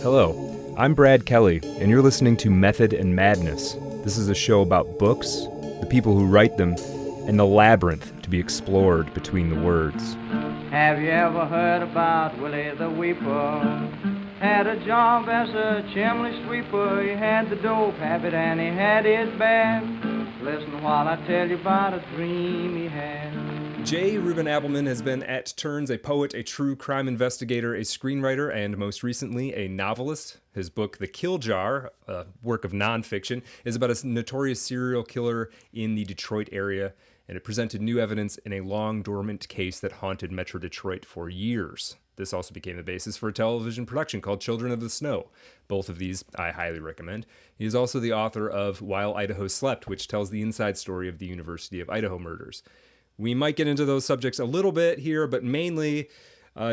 Hello, I'm Brad Kelly, and you're listening to Method and Madness. This is a show about books, the people who write them, and the labyrinth to be explored between the words. Have you ever heard about Willie the Weeper? Had a job as a chimney sweeper. He had the dope habit and he had his bad. Listen while I tell you about a dream he had. Reuben Appelman has been at turns a poet, a true crime investigator, a screenwriter, and most recently a novelist. His book, The Kill Jar, a work of nonfiction, is about a notorious serial killer in the Detroit area, and it presented new evidence in a long dormant case that haunted Metro Detroit for years. This also became the basis for a television production called Children of the Snow. Both of these I highly recommend. He is also the author of While Idaho Slept, which tells the inside story of the University of Idaho murders. We might get into those subjects a little bit here, but mainly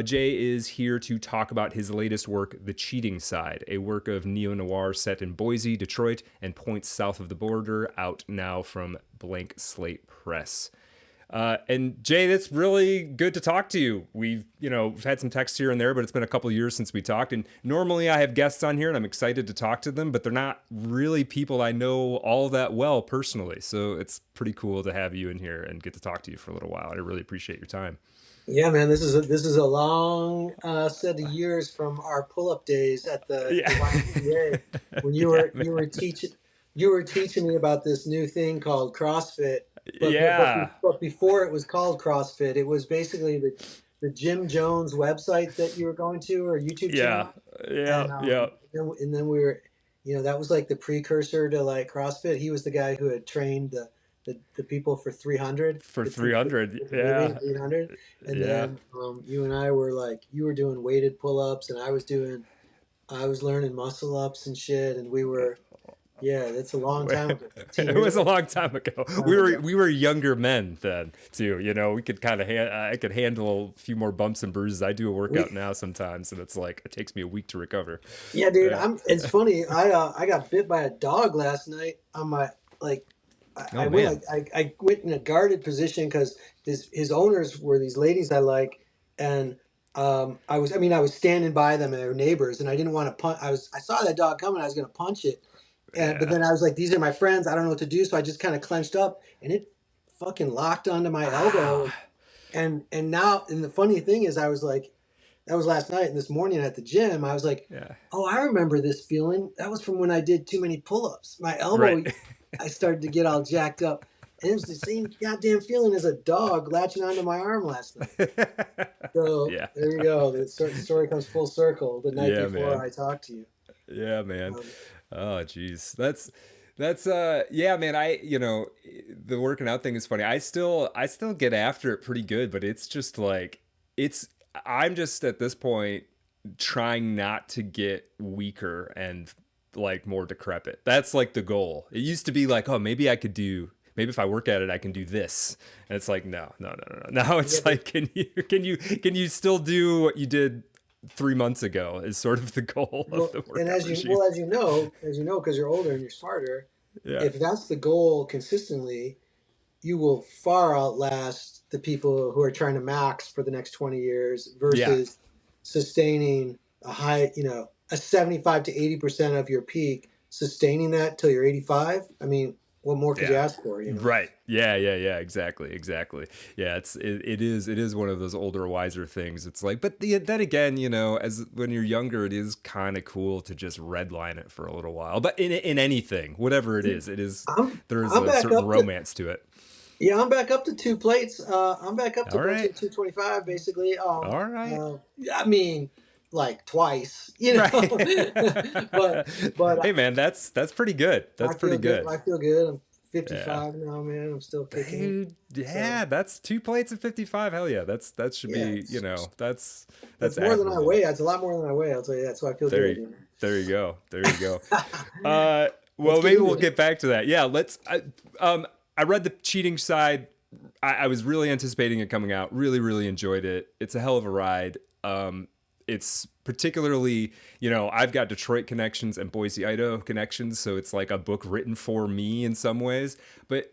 Jay is here to talk about his latest work, The Cheating Side, a work of neo-noir set in Boise, Detroit, and points south of the border, out now from Blank Slate Press. And Jay, it's really good to talk to you. We've had some texts here and there, but it's been a couple years since we talked. And normally I have guests on here and I'm excited to talk to them, but they're not really people I know all that well personally. So it's pretty cool to have you in here and get to talk to you for a little while. I really appreciate your time. Yeah, man, this is a long set of years from our pull-up days at the YMCA when you were teaching me about this new thing called CrossFit. But before it was called CrossFit, it was basically the Jim Jones website that you were going to, or YouTube channel. And then we were, that was like the precursor to like CrossFit. He was the guy who had trained the people for 300. For 300, yeah. 300. And then you and I were like, you were doing weighted pull-ups, and I was learning muscle ups and shit, and we were. Yeah, that's a long time ago. It was a long time ago. We were younger men then too. We could kind of I could handle a few more bumps and bruises. I do a workout now sometimes, and it's like it takes me a week to recover. Yeah, dude. It's funny. I got bit by a dog last night on my I went in a guarded position because his owners were these ladies I like, and I was standing by them and they were neighbors, and I didn't want to punch. I saw that dog coming. I was going to punch it. But then I was like, these are my friends. I don't know what to do. So I just kind of clenched up and it fucking locked onto my elbow. And the funny thing is I was like, that was last night, and this morning at the gym, I was like, oh, I remember this feeling. That was from when I did too many pull-ups. My elbow, I started to get all jacked up. And it was the same goddamn feeling as a dog latching onto my arm last night. So there you go. The story comes full circle the night before I talked to you. Yeah, man. Oh, geez. That's man. The working out thing is funny. I still get after it pretty good, but it's just like, I'm just at this point trying not to get weaker and like more decrepit. That's like the goal. It used to be like, oh, maybe if I work at it, I can do this. And it's like, no. Now it's like, can you still do what you did 3 months ago is sort of the goal of the workout. And as you know, because you're older and you're smarter, if that's the goal consistently, you will far outlast the people who are trying to max for the next 20 years versus sustaining a high, a 75 to 80% of your peak, sustaining that till you're 85. I mean, what more could you ask for? Right. Yeah. Exactly. Yeah. It is one of those older, wiser things. It's like, but then again, as when you're younger, it is kind of cool to just redline it for a little while. But in anything, whatever it is, there is a certain romance to it. Yeah, I'm back up to 2 plates. I'm back up to 225, basically. All right. I mean, like twice, Right. but hey, man, that's pretty good. That's pretty good. I feel good. I'm 55 now, man. I'm still kicking. Dude, that's 2 plates at 55. Hell yeah, that should be. That's more than I weigh. That's a lot more than I weigh. I'll tell you that. So I feel good. There you go. Well, maybe we'll get back to that. Yeah, let's. I read The Cheating Side. I was really anticipating it coming out. Really, really enjoyed it. It's a hell of a ride. It's particularly, I've got Detroit connections and Boise, Idaho connections, so it's like a book written for me in some ways. But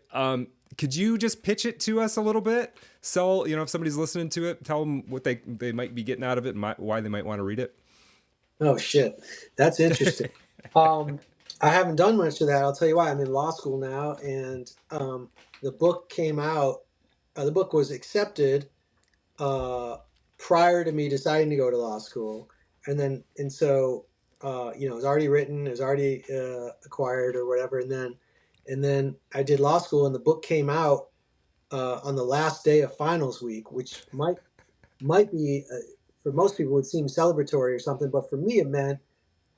could you just pitch it to us a little bit? If somebody's listening to it, tell them what they might be getting out of it and why they might want to read it. Oh shit, that's interesting. Um, I haven't done much of that. I'll tell you why. I'm in law school now, and the book came out. The book was accepted prior to me deciding to go to law school, and so it was already written, it was already acquired or whatever, and then I did law school, and the book came out on the last day of finals week, which might be for most people would seem celebratory or something, but for me it meant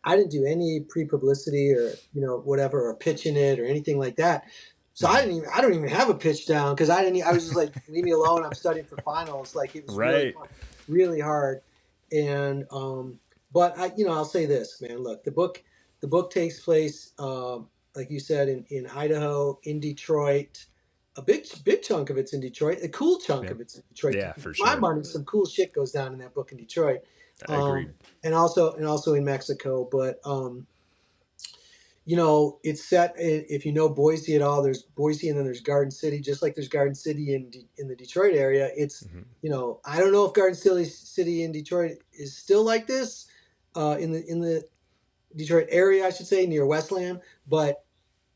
I didn't do any pre-publicity or whatever or pitching it or anything like that. So I don't even have a pitch down because I was just like, leave me alone. I'm studying for finals. Like it was really Right. fun, really hard. And but I'll say this, man. Look, the book takes place like you said in Idaho, in Detroit. A big chunk of it's in Detroit. A cool chunk Yeah. of it's in Detroit. Yeah, for My sure. money, some cool shit goes down in that book in Detroit. I agreed. And also in Mexico. But it's set. If you know Boise at all, there's Boise, and then there's Garden City. Just like there's Garden City in the Detroit area, it's I don't know if Garden City in Detroit is still like this, in the Detroit area, I should say, near Westland. But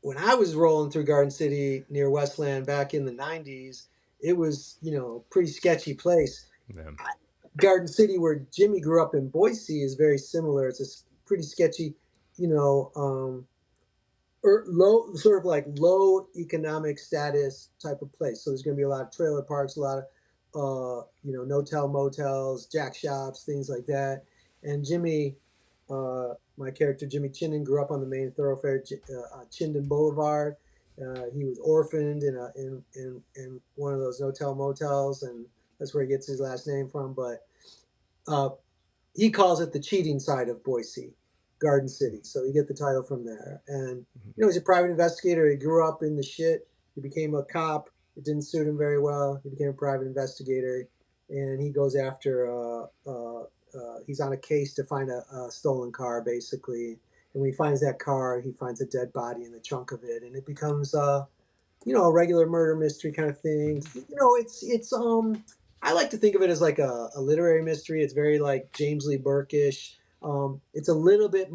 when I was rolling through Garden City near Westland back in the '90s, it was pretty sketchy place. Yeah. Garden City, where Jimmy grew up in Boise, is very similar. It's a pretty sketchy, sort of like low economic status type of place. So there's going to be a lot of trailer parks, a lot of no-tell motels, jack shops, things like that. And Jimmy, my character Jimmy Chinden, grew up on the main thoroughfare, Chinden Boulevard. He was orphaned in one of those no-tell motels, and that's where he gets his last name from. But he calls it the cheating side of Boise, Garden City. So you get the title from there. And he's a private investigator. He grew up in the shit. He became a cop. It didn't suit him very well. He became a private investigator, and he goes after. He's on a case to find a stolen car, basically. And when he finds that car, he finds a dead body in the trunk of it, and it becomes a regular murder mystery kind of thing. It's I like to think of it as like a literary mystery. It's very like James Lee Burke-ish. It's a little bit,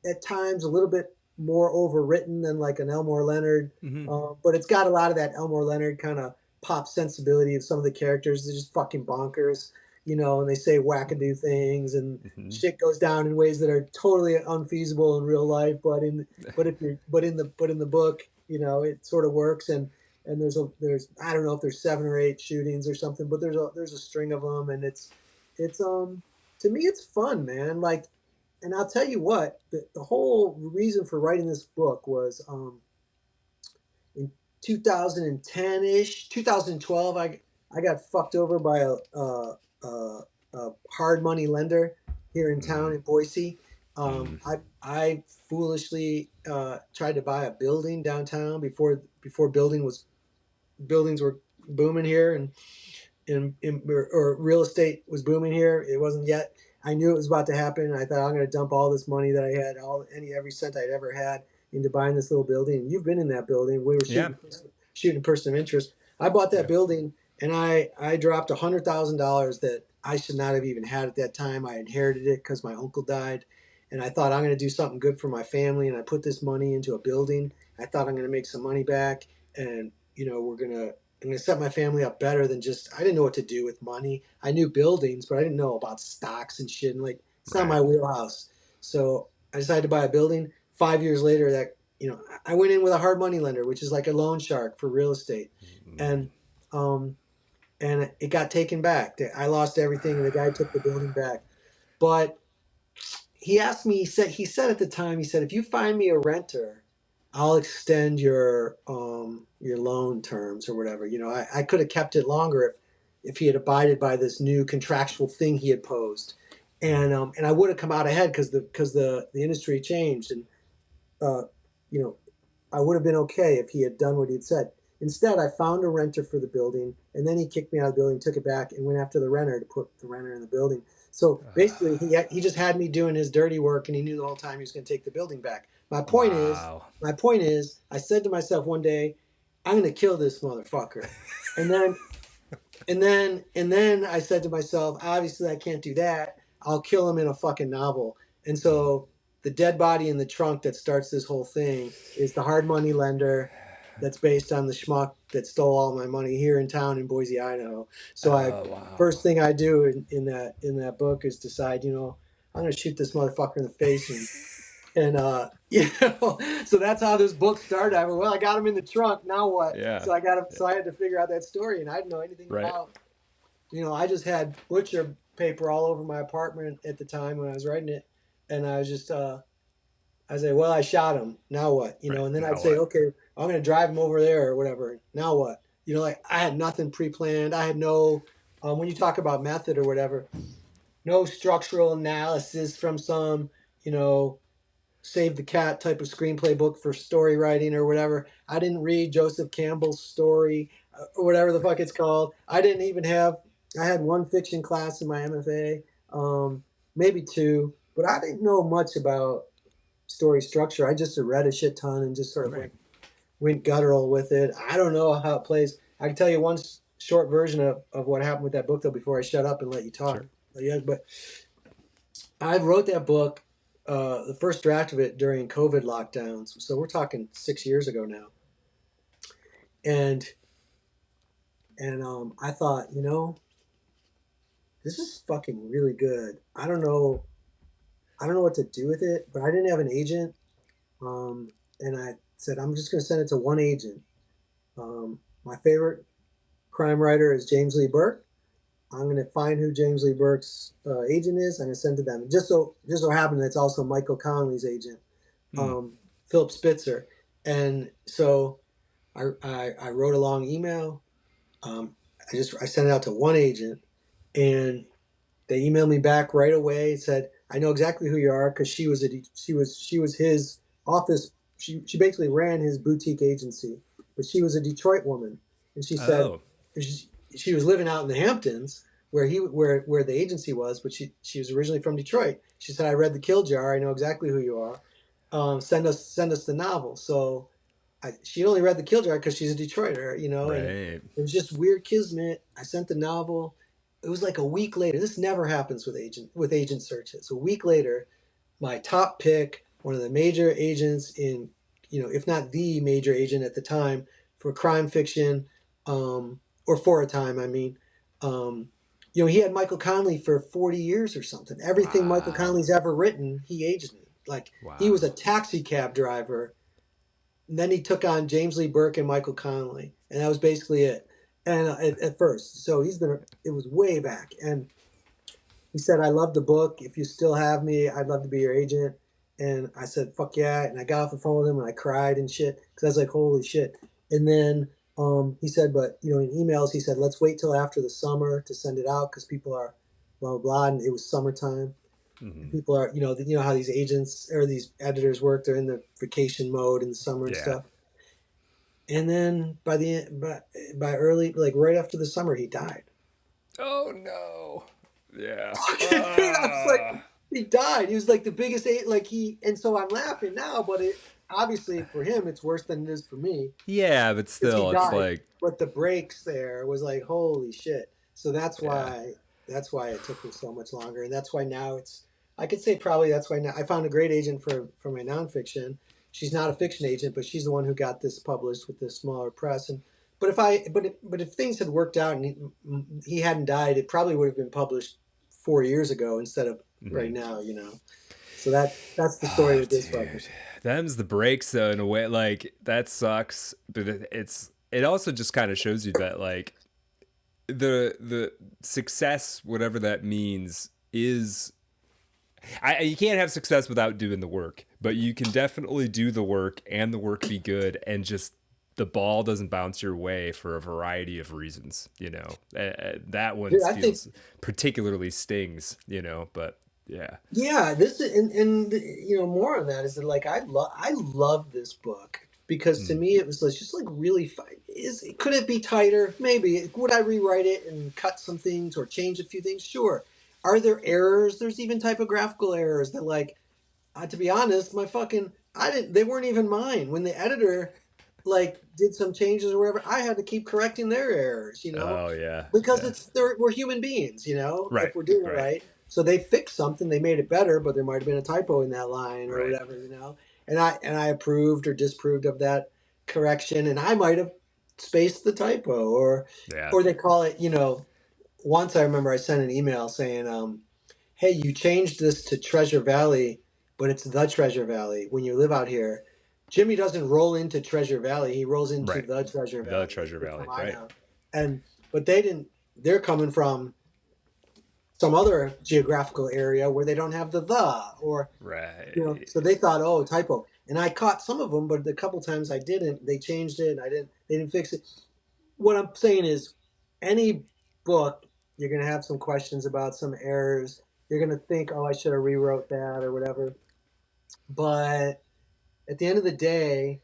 at times, a little bit more overwritten than like an Elmore Leonard, but it's got a lot of that Elmore Leonard kind of pop sensibility of some of the characters. They're just fucking bonkers, and they say wackadoo things, and shit goes down in ways that are totally unfeasible in real life. But in the book, it sort of works. And there's I don't know if there's 7 or 8 shootings or something, but there's a string of them, and it's to me it's fun, man. Like, and I'll tell you what, the whole reason for writing this book was in 2010-ish, 2012, I got fucked over by a hard money lender here in town in Boise. I foolishly tried to buy a building downtown before buildings were booming here, and or real estate was booming here. It wasn't yet. I knew it was about to happen. I thought I'm going to dump all this money that I had, every cent I'd ever had, into buying this little building. And you've been in that building. We were shooting person of interest. I bought that building, and I dropped $100,000 that I should not have even had at that time. I inherited it because my uncle died, and I thought I'm going to do something good for my family. And I put this money into a building. I thought I'm going to make some money back, and I'm going to set my family up better than just, I didn't know what to do with money. I knew buildings, but I didn't know about stocks and shit. And like, it's not my wheelhouse. So I decided to buy a building. 5 years later, I went in with a hard money lender, which is like a loan shark for real estate. And it got taken back. I lost everything, and the guy took the building back. But he asked me, he said at the time, if you find me a renter, I'll extend your loan terms or whatever. I could have kept it longer if he had abided by this new contractual thing he had posed, and I would have come out ahead because the industry changed, and I would have been okay if he had done what he had said. Instead, I found a renter for the building, and then he kicked me out of the building, took it back, and went after the renter to put the renter in the building. So basically, he just had me doing his dirty work, and he knew the whole time he was going to take the building back. My point is, I said to myself one day, I'm going to kill this motherfucker. And then I said to myself, obviously I can't do that. I'll kill him in a fucking novel. And so the dead body in the trunk that starts this whole thing is the hard money lender that's based on the schmuck that stole all my money here in town in Boise, Idaho. So Wow. first thing I do in that book is decide, I'm going to shoot this motherfucker in the face so that's how this book started. I got him in the trunk. Now what? Yeah. So I had to figure out that story, and I didn't know anything about. I just had butcher paper all over my apartment at the time when I was writing it, and I was just I say, well, I shot him. Now what? And then I'd say, okay, I'm going to drive him over there or whatever. Now what? Like I had nothing pre-planned. I had no, when you talk about method or whatever, no structural analysis from some, Save the Cat type of screenplay book for story writing or whatever. I didn't read Joseph Campbell's story or whatever the fuck it's called. I had one fiction class in my MFA, maybe two, but I didn't know much about story structure. I just read a shit ton and just sort of went guttural with it. I don't know how it plays. I can tell you one short version of what happened with that book, though, before I shut up and let you talk. Sure. Yeah, but I wrote that book, the first draft of it during COVID lockdowns. So we're talking 6 years ago now. And I thought, this is fucking really good. I don't know what to do with it, but I didn't have an agent. And I said, I'm just going to send it to one agent. My favorite crime writer is James Lee Burke. I'm going to find who James Lee Burke's agent is. I'm going to send to them. And just so happened, it's also Michael Connelly's agent, Philip Spitzer. And so I wrote a long email. I sent it out to one agent, and they emailed me back right away and said, I know exactly who you are, because she was his office. She basically ran his boutique agency, but she was a Detroit woman, and she said she was living out in the Hamptons where the agency was, but she was originally from Detroit. She said, I read The Kill Jar. I know exactly who you are. Send us the novel. So she only read The Kill Jar because she's a Detroiter, Right. And it was just weird kismet. I sent the novel. It was like a week later. This never happens with agent searches. A week later, my top pick, one of the major agents in, if not the major agent at the time for crime fiction, or for a time, I mean, he had Michael Connelly for 40 years or something. Everything Michael Connelly's ever written, he agented. Like he was a taxi cab driver. And then he took on James Lee Burke and Michael Connelly, and that was basically it. And at first, so it was way back. And he said, I love the book. If you still have me, I'd love to be your agent. And I said, fuck yeah. And I got off the phone with him and I cried and shit, because I was like, holy shit. And then he said, but in emails, he said, let's wait till after the summer to send it out, because people are blah, blah, blah. And it was summertime. Mm-hmm. People are, how these agents or these editors work. They're in the vacation mode in the summer and stuff. And then by early, like right after the summer, he died. Oh no! Yeah. I was like, he died. He was like the biggest, and so I'm laughing now, but obviously for him, it's worse than it is for me. Yeah, but still, it's like. But the breaks there was like, holy shit. So that's why it took me so much longer, and that's why now I could say probably that's why now I found a great agent for my nonfiction. She's not a fiction agent, but she's the one who got this published with this smaller press. But if things had worked out and he hadn't died, it probably would have been published 4 years ago instead of right now. So that's the story of this book. Them's the breaks, though, in a way. Like that sucks, but it also just kind of shows you that like the success, whatever that means, is. You can't have success without doing the work, but you can definitely do the work and the work be good, and just the ball doesn't bounce your way for a variety of reasons. That one feels particularly stings. But yeah. Yeah, this and more on that is that like I love this book because to me it was just like really fun. Could it be tighter? Maybe. Would I rewrite it and cut some things or change a few things? Sure. Are there errors? There's even typographical errors that, like, to be honest, they weren't even mine. When the editor, like, did some changes or whatever, I had to keep correcting their errors, Oh, yeah. Because we're human beings, Right. If we're doing it right. So they fixed something, they made it better, but there might have been a typo in that line or Right. whatever, you know. And I approved or disapproved of that correction, and I might have spaced the typo, Yeah. or they call it, you know. Once I remember I sent an email saying, "Hey, you changed this to Treasure Valley, but it's the Treasure Valley when you live out here." Jimmy doesn't roll into Treasure Valley; he rolls into Right. the Treasure The Valley. Treasure They're Valley. from Right. Idaho, but they didn't. They're coming from some other geographical area where they don't have the, or Right. you know, so they thought, oh, typo. And I caught some of them, but the couple times I didn't, they changed it, and they didn't fix it. What I'm saying is, any book, you're going to have some questions about some errors. You're going to think, oh, I should have rewrote that or whatever. But at the end of the day,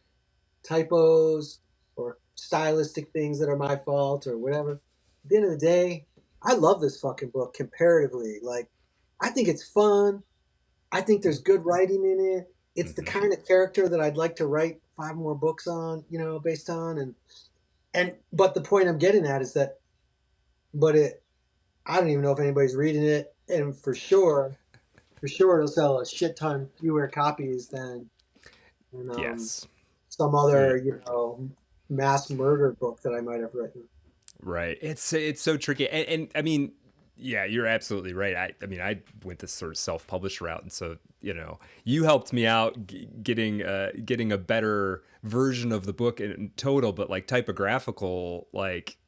typos or stylistic things that are my fault or whatever, at the end of the day, I love this fucking book comparatively. Like, I think it's fun. I think there's good writing in it. It's the kind of character that I'd like to write 5 more books on, you know, based on. But the point I'm getting at is that, I don't even know if anybody's reading it, and for sure it'll sell a shit ton fewer copies than Yes. some other, you know, mass murder book that I might have written. Right. It's so tricky. And I mean, yeah, you're absolutely right. I mean, I went this sort of self-published route, and so, you know, you helped me out getting a better version of the book in total, but like typographical, like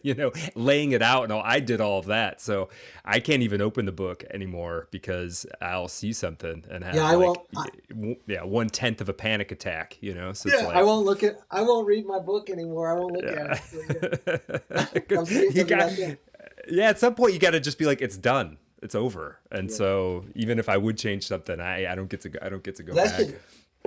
you know, laying it out and all, I did all of that. So I can't even open the book anymore because I'll see something and have I won't. 1/10 of a panic attack, you know? So Yeah, it's like, I won't read my book anymore. I won't look at it. you got, yeah, at some point you got to just be like, it's done. It's over. And so even if I would change something, I don't get to go back.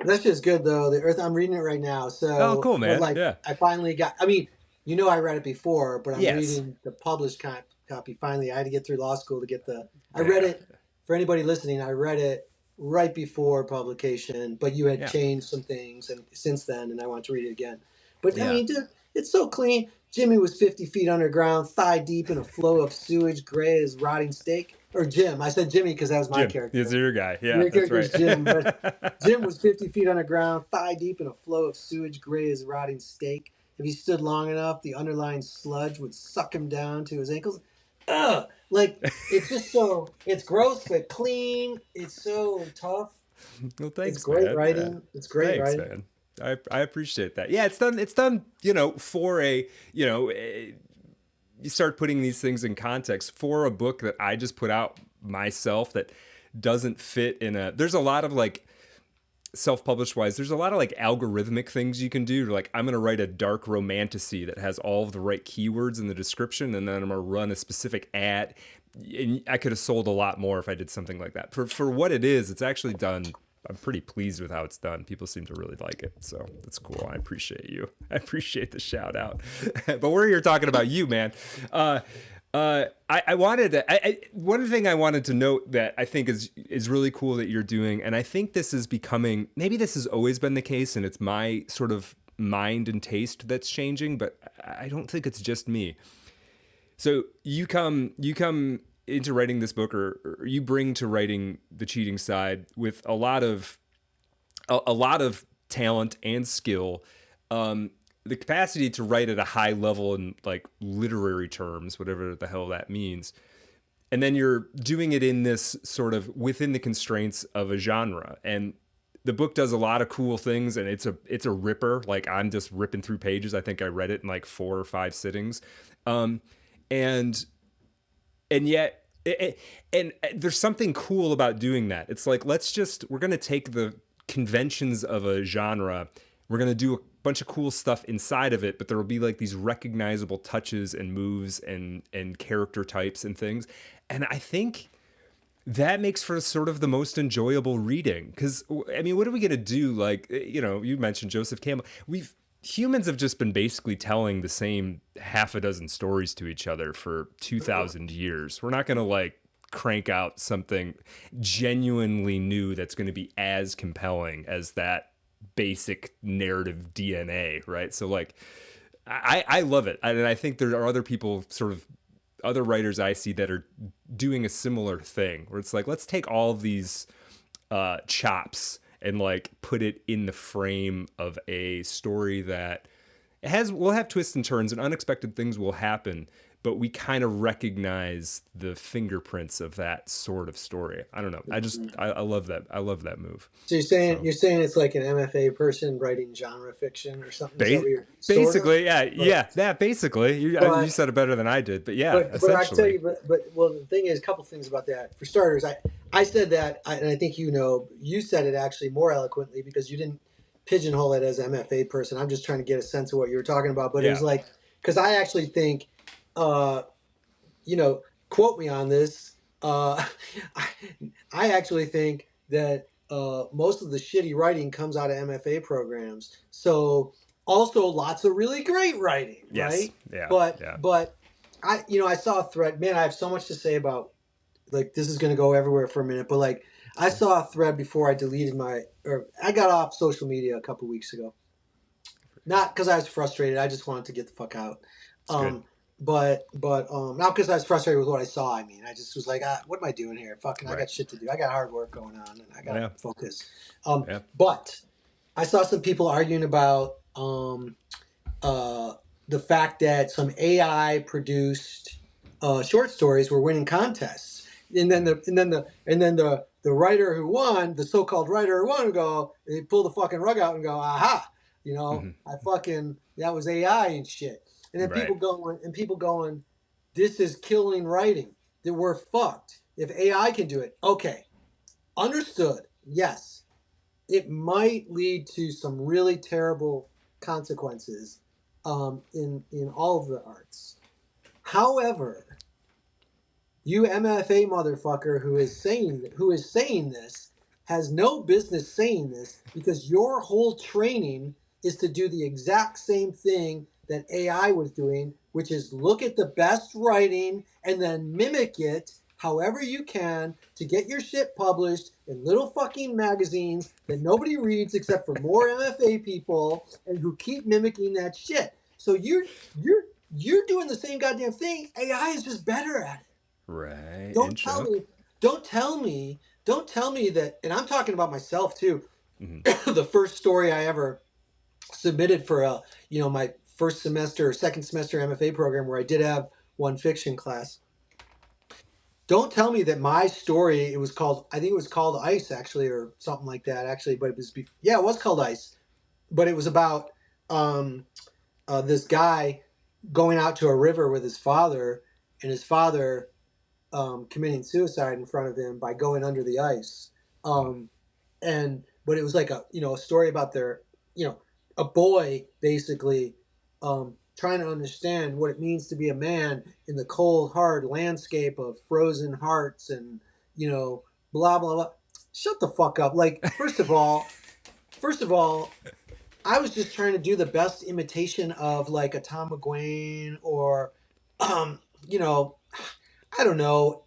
That's just good though. The Earth, I'm reading it right now. So, oh, cool, man. Like, yeah. I finally got, I mean, you know, I read it before, but I'm Yes. reading the published copy. Finally, I had to get through law school to get I read it, for anybody listening, I read it right before publication, but you had changed some things and since then, and I want to read it again. But I mean, dude, it's so clean. Jimmy was 50 feet underground, thigh deep in a flow of sewage, gray as rotting steak. Or Jim. I said Jimmy because that was my character. It's your guy. Yeah, your that's character right. is Jim. But Jim was 50 feet underground, thigh deep in a flow of sewage, gray as rotting steak. If he stood long enough, the underlying sludge would suck him down to his ankles. Ugh! Like, it's just so, it's gross but clean. It's so tough. Well, thanks, it's great man. writing. Yeah. It's great thanks, writing. Man. I appreciate that. Yeah, it's done, you know, for a, you know, you start putting these things in context for a book that I just put out myself that doesn't fit in there's a lot of like self-published wise, there's a lot of like algorithmic things you can do. Like, I'm going to write a dark romantasy that has all of the right keywords in the description, and then I'm going to run a specific ad. And I could have sold a lot more if I did something like that. For what it is, it's actually done. I'm pretty pleased with how it's done. People seem to really like it. So that's cool. I appreciate you. I appreciate the shout out. But we're here talking about you, man. I wanted to, one thing I wanted to note that I think is really cool that you're doing, and I think this is becoming, maybe this has always been the case and it's my sort of mind and taste that's changing, but I don't think it's just me. So you come into writing this book, or you bring to writing The Cheating Side with a lot of talent and skill, the capacity to write at a high level in like literary terms, whatever the hell that means. And then you're doing it in this sort of within the constraints of a genre. And the book does a lot of cool things, and it's a ripper. Like, I'm just ripping through pages. I think I read it in like 4 or 5 sittings. And yet, and there's something cool about doing that. It's like, we're going to take the conventions of a genre. We're going to do a bunch of cool stuff inside of it, but there will be like these recognizable touches and moves and character types and things. And I think that makes for sort of the most enjoyable reading. Because, I mean, what are we going to do? Like, you know, you mentioned Joseph Campbell. Humans have just been basically telling the same half a dozen stories to each other for 2,000 years. We're not going to like crank out something genuinely new that's going to be as compelling as that basic narrative DNA, right? So like, I love it. And I think there are other people sort of other writers I see that are doing a similar thing, where it's like, let's take all of these chops and like put it in the frame of a story that will have twists and turns and unexpected things will happen, but we kind of recognize the fingerprints of that sort of story. I don't know. I love that. I love that move. So you're saying it's like an MFA person writing genre fiction or something? Basically, yeah. Basically, you said it better than I did, but yeah, but I tell you, well, the thing is, a couple things about that. For starters, I said that, and I think you said it actually more eloquently because you didn't pigeonhole it as MFA person. I'm just trying to get a sense of what you were talking about. But it was like, because I actually think, quote me on this. I actually think that most of the shitty writing comes out of MFA programs. So also lots of really great writing, right? Yeah. But I saw a thread. Man, I have so much to say about, like, this is going to go everywhere for a minute. But like, I saw a thread before I I got off social media a couple weeks ago. Not because I was frustrated. I just wanted to get the fuck out. But not because I was frustrated with what I saw. I mean, I just was like, what am I doing here? Fucking, I got shit to do. I got hard work going on, and I got to focus. But I saw some people arguing about the fact that some AI produced short stories were winning contests, and then the writer who won, the so-called writer who won, they pull the fucking rug out and go, aha, that was AI and shit. And then people going, this is killing writing. That we're fucked. If AI can do it, okay, understood. Yes, it might lead to some really terrible consequences in all of the arts. However, you MFA motherfucker who is saying this has no business saying this, because your whole training is to do the exact same thing that AI was doing, which is look at the best writing and then mimic it however you can to get your shit published in little fucking magazines that nobody reads except for more MFA people and who keep mimicking that shit. So you're doing the same goddamn thing. AI is just better at it. Right. Don't tell me that, and I'm talking about myself too. Mm-hmm. The first story I ever submitted for my first semester or second semester MFA program, where I did have one fiction class. Don't tell me that my story, I think it was called Ice, actually, or something like that, actually, but it was called Ice, but it was about this guy going out to a river with his father, and his father committing suicide in front of him by going under the ice. But it was like a story about their, a boy basically trying to understand what it means to be a man in the cold, hard landscape of frozen hearts and, blah, blah, blah. Shut the fuck up. Like, first of all, I was just trying to do the best imitation of like a Tom McGuane or, I don't know,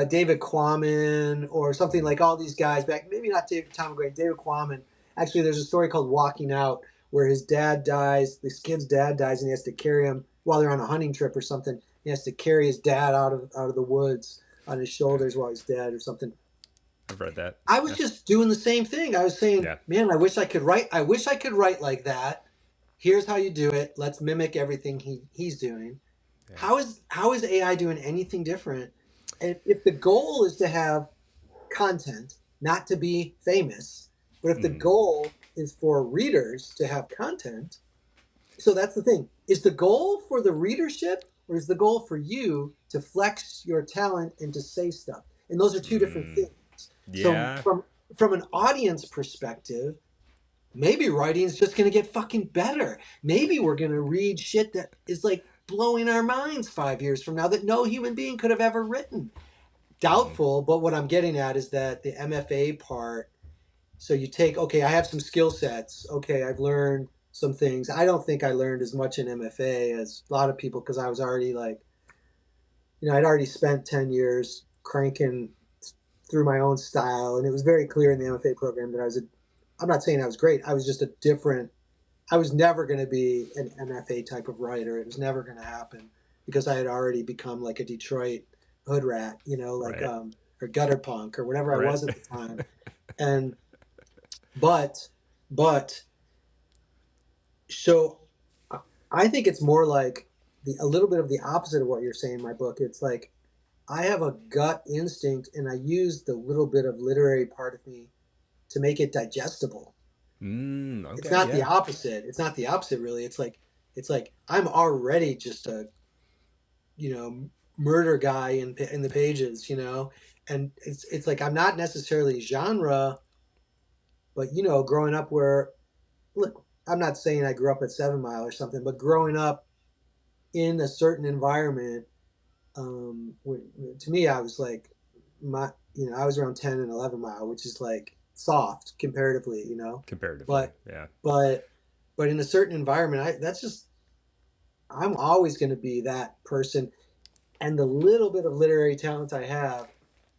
David Quammen or something, like all these guys back, maybe not Tom McGuane, David Quammen. Actually, there's a story called Walking Out, where his dad dies, this kid's dad dies, and he has to carry him while they're on a hunting trip or something. He has to carry his dad out of the woods on his shoulders while he's dead or something. I've read that. I was just doing the same thing. I was saying, man, I wish I could write like that. Here's how you do it. Let's mimic everything he's doing. Yeah. How is AI doing anything different? And if the goal is to have content, not to be famous, but if the goal is for readers to have content, so that's the thing. Is the goal for the readership, or is the goal for you to flex your talent and to say stuff? And those are two different things. Yeah. So from an audience perspective, maybe writing is just going to get fucking better. Maybe we're going to read shit that is like blowing our minds 5 years from now that no human being could have ever written. Doubtful, but what I'm getting at is that the MFA part, so you take, okay, I have some skill sets. Okay, I've learned some things. I don't think I learned as much in MFA as a lot of people, because I was already like, I'd already spent 10 years cranking through my own style. And it was very clear in the MFA program that I'm not saying I was great. I was just I was never going to be an MFA type of writer. It was never going to happen. because I had already become like a Detroit hood rat, like Right. or gutter punk or whatever I Right. was at the time. And but but so I think it's more like a little bit of the opposite of what you're saying in my book. It's like I have a gut instinct and I use the little bit of literary part of me to make it digestible. It's Okay. not the Yeah. opposite. It's not the opposite really. It's like I'm already just a murder guy in the pages, and it's like I'm not necessarily genre, but growing up where look, I'm not saying I grew up at 7 Mile or something, but growing up in a certain environment, to me, I was like I was around 10 and 11 Mile, which is like soft comparatively, Comparatively. but Yeah. but but in a certain environment, I'm always going to be that person, and the little bit of literary talent I have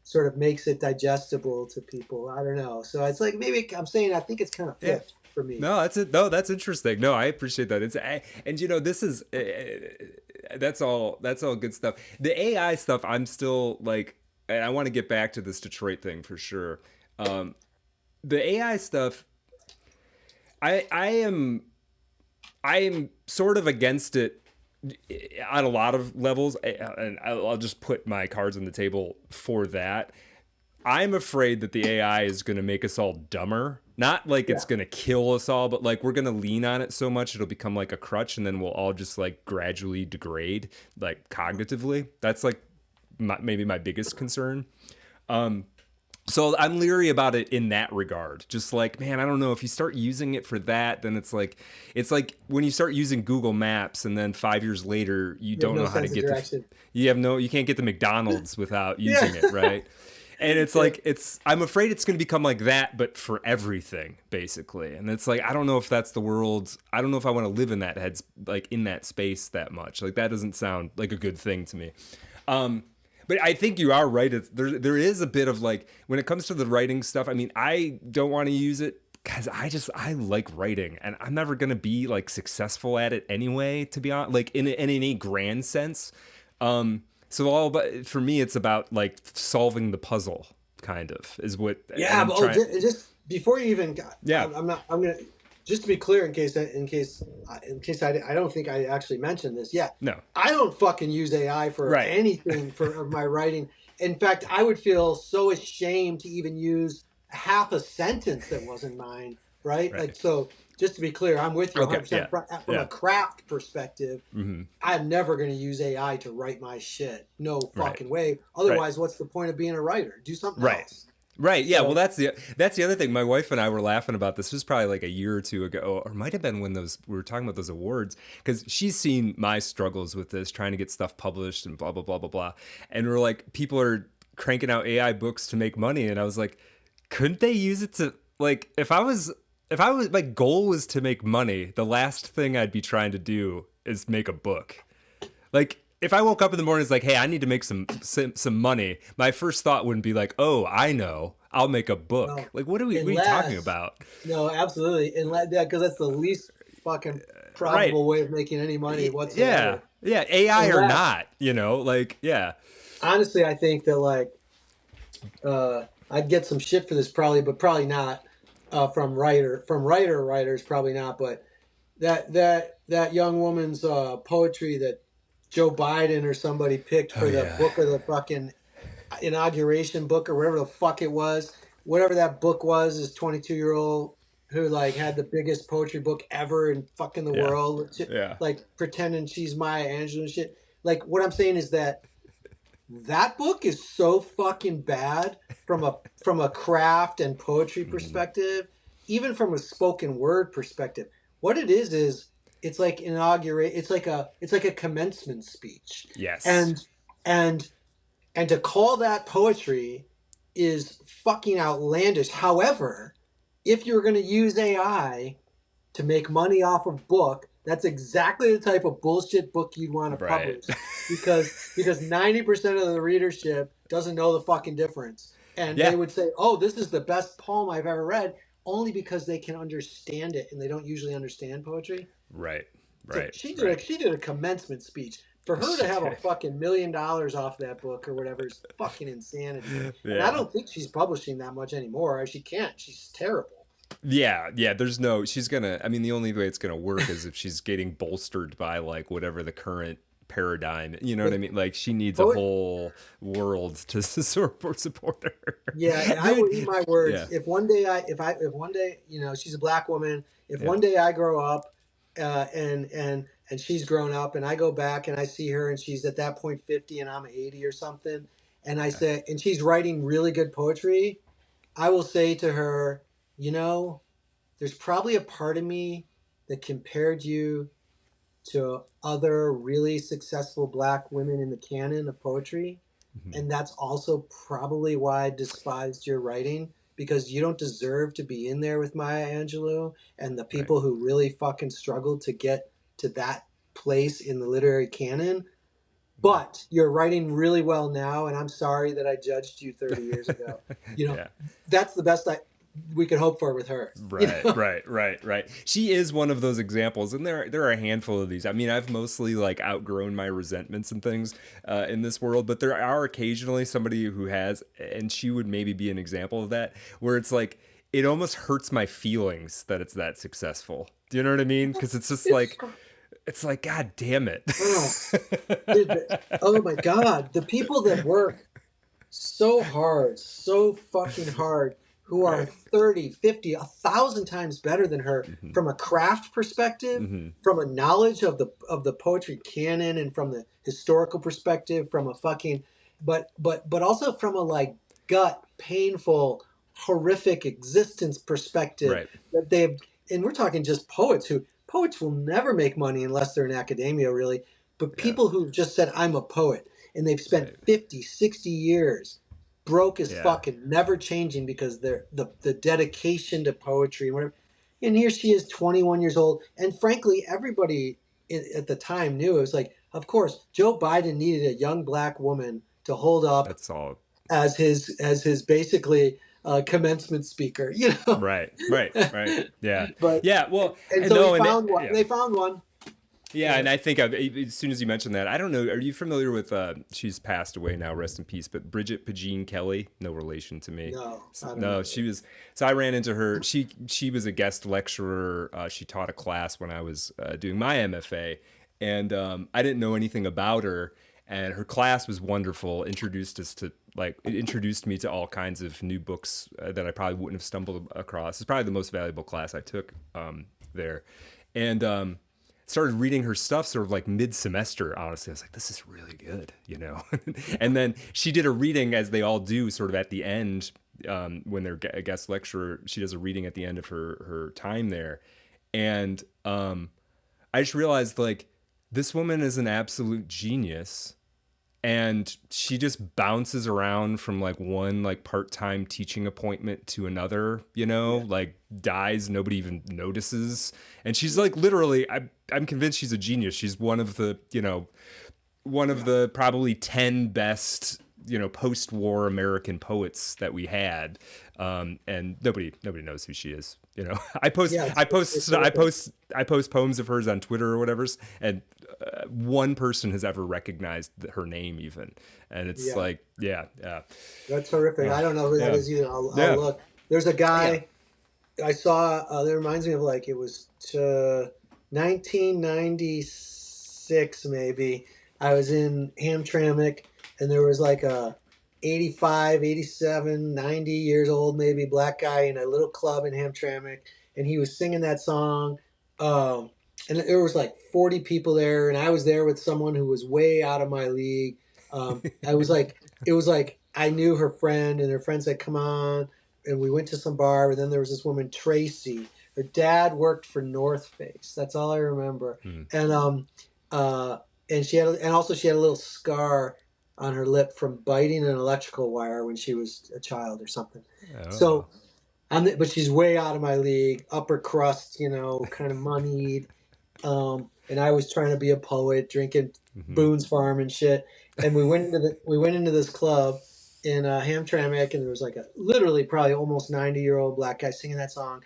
sort of makes it digestible to people. I don't know, so it's like maybe I'm saying I think it's kind of Yeah. flipped for me. No, that's it. No, that's interesting. No, I appreciate that. And this is that's all good stuff. The AI stuff, I'm still like, and I want to get back to this Detroit thing for sure. The AI stuff, I am sort of against it on a lot of levels, and I'll just put my cards on the table for that. I'm afraid that the AI is going to make us all dumber. Not like Yeah, it's going to kill us all, but like we're going to lean on it so much it'll become like a crutch, and then we'll all just like gradually degrade, like cognitively. That's like maybe my biggest concern. So I'm leery about it in that regard. Just like, man, I don't know, if you start using it for that, then it's like when you start using Google Maps and then 5 years later you you have don't no know how to sense of get to direction. you can't get to McDonald's without Yeah, using it, right? And it's yeah. like I'm afraid it's going to become like that, but for everything basically. And it's like I don't know if that's the world. I don't know if I want to live in that like in that space that much. Like that doesn't sound like a good thing to me. But I think you are right. There is a bit of like when it comes to the writing stuff. I mean, I don't want to use it because I like writing, and I'm never gonna be like successful at it anyway. To be honest, like in any grand sense. So but for me, it's about like solving the puzzle. Kind of is what, and Yeah, I'm but trying. just before you even got, Yeah. I'm not. I'm gonna just to be clear in case I don't think I actually mentioned this. Yeah, No. I don't fucking use AI for Right. anything for my writing. In fact, I would feel so ashamed to even use half a sentence that wasn't mine. Right? Right. Like so. Just to be clear, I'm with you Okay. 100% Yeah. from a Yeah. craft perspective. Mm-hmm. I'm never going to use AI to write my shit. No Right. fucking way. Right. Otherwise, what's the point of being a writer? Do something Right. else. Right. Yeah. Well, So that's the other thing. My wife and I were laughing about this. This was probably like a year or two ago, or might have been when we were talking about those awards, because she's seen my struggles with this, trying to get stuff published and blah blah blah blah blah. And we're like, people are cranking out AI books to make money, and I was like, couldn't they use it to like if I was my goal was to make money, the last thing I'd be trying to do is make a book. Like if I woke up in the morning, it's like, hey, I need to make some money. My first thought wouldn't be like, oh, I know, I'll make a book. no, Like, what are you talking unless about? no, absolutely, unless yeah, because that's the least fucking Right? probable way of making any money Yeah, whatsoever. yeah. AI or Unless, not, like, yeah, honestly, I think that like I'd get some shit for this probably, but probably not writers probably not, but that young woman's poetry that Joe Biden or somebody picked oh for the yeah, book of the fucking inauguration book or whatever the fuck it was, whatever that book was, this 22-year-old who like had the biggest poetry book ever in fucking the yeah, world, yeah. like pretending she's Maya Angelou and shit. Like what I'm saying is that book is so fucking bad from a craft and poetry Mhm. perspective, even from a spoken word perspective. What it is it's like it's like a commencement speech. Yes. And and to call that poetry is fucking outlandish. However, if you're going to use AI to make money off of book, that's exactly the type of bullshit book you'd want to Right. publish because 90% of the readership doesn't know the fucking difference. And they Yeah. would say, "Oh, this is the best poem I've ever read," only because they can understand it and they don't usually understand poetry. Right. So Right. she did Right. a she did a commencement speech. For her She to have a did. fucking $1 million off that book or whatever is fucking insanity. And I Yeah. don't think she's publishing that much anymore. She can't. She's terrible. Yeah, she's gonna, I mean, the only way it's gonna work is if she's getting bolstered by like whatever the current paradigm, you know what I But mean? Like she needs a poet, whole world to support her. yeah, and I will eat Dude, my words. yeah, If one day, she's a black woman. If yeah, one day I grow up, and she's grown up, and I go back and I see her, and she's at that point 50, and I'm 80 or something, and I say, and she's writing really good poetry, I will say to her, you know, there's probably a part of me that compared you to other really successful black women in the canon of poetry. mhm, And that's also probably why I despised your writing, because you don't deserve to be in there with Maya Angelou and the right. people who really fucking struggled to get to that place in the literary canon. But you're writing really well now, and I'm sorry that I judged you 30 years ago. You know, Yeah. that's the best we could hope for with her. Right, right. She is one of those examples, and there are a handful of these. I mean, I've mostly like outgrown my resentments and things in this world, but there are occasionally somebody who has, and she would maybe be an example of that, where it's like it almost hurts my feelings that it's that successful. Do you know what I mean? Because it's just It's like, God damn it. oh, dude, oh my God, the people that work so hard, so fucking hard, who are Right. 30, 50, 1,000 times better than her Hmm. from a craft perspective, Hmm. from a knowledge of the poetry canon, and from the historical perspective, from a fucking, but also from a like gut, painful, horrific existence perspective Right, that they've, and we're talking just poets will never make money unless they're in academia, really, but yeah, people who've just said, I'm a poet, and they've spent right, 50, 60 years broke as yeah, fuck and never changing because they're the dedication to poetry and whatever. And here she is, 21 years old. And frankly, everybody at the time knew it was like, of course, Joe Biden needed a young black woman to hold up that's all. as his basically commencement speaker, Right. Yeah, but yeah. Well, and and so no, he and found one. yeah. They found one. Yeah, and I think as soon as you mentioned that, I don't know. Are you familiar with? She's passed away now, rest in peace. But Bridget Pagine Kelly, no relation to me. No, I don't No, know. she was. So I ran into her. She was a guest lecturer. She taught a class when I was doing my MFA, and I didn't know anything about her. And her class was wonderful. It introduced me to all kinds of new books that I probably wouldn't have stumbled across. It's probably the most valuable class I took there, and started reading her stuff sort of like mid-semester. Honestly, I was like, this is really good, And then she did a reading, as they all do, sort of at the end, when they're a guest lecturer. She does a reading at the end of her time there, and I just realized, like, this woman is an absolute genius, and she just bounces around from like one like part-time teaching appointment to another, Yeah. like dies, nobody even notices, and she's like literally, I'm convinced she's a genius. She's one of the probably 10 best post-war American poets that we had, and nobody knows who she is. I post Yeah, I it's post I terrific. post I post poems of hers on Twitter or whatever, and one person has ever recognized her name even, and it's Yeah. like, yeah, That's horrific. I don't know who that yeah, is either. I'll yeah, look. There's a yeah. guy I saw. That reminds me of like it was 1996 maybe. I was in Hamtramck, and there was like a 85, 87, 90 years old maybe black guy in a little club in Hamtramck, and he was singing that song. Um, and there was like 40 people there, and I was there with someone who was way out of my league. I was like, it was like I knew her friend, and her friend said, "Come on," and we went to some bar. And then there was this woman, Tracy. Her dad worked for North Face. That's all I remember. Hmm. And and also she had a little scar on her lip from biting an electrical wire when she was a child or something. Oh, So but she's way out of my league, upper crust, kind of moneyed. And I was trying to be a poet, drinking mm-hmm. Boone's Farm and shit. And we went into this club in Hamtramck, and there was like a literally probably almost 90-year-old black guy singing that song.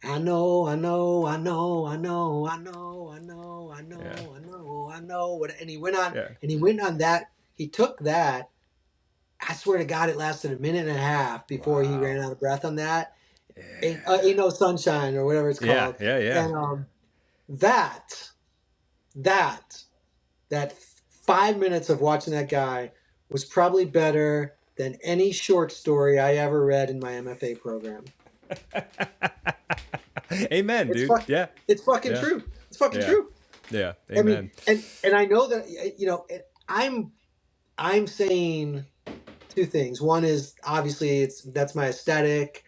I know, I know, I know, I know, I know, I know, I know, Yeah. I know, I know. And he went on, Yeah. and he went on that. He took that. I swear to God, it lasted a minute and a half before he ran Wow. out of breath on that. Yeah. Ain't no sunshine or whatever it's Yeah. called. Yeah. Yeah. And that that that 5 minutes of watching that guy was probably better than any short story I ever read in my MFA program. Amen, It's dude. Yeah. it's fucking Yeah. true. It's fucking Yeah. true. Yeah. I mean, Amen. and I know that, you know, I'm saying two things. One is obviously that's my aesthetic,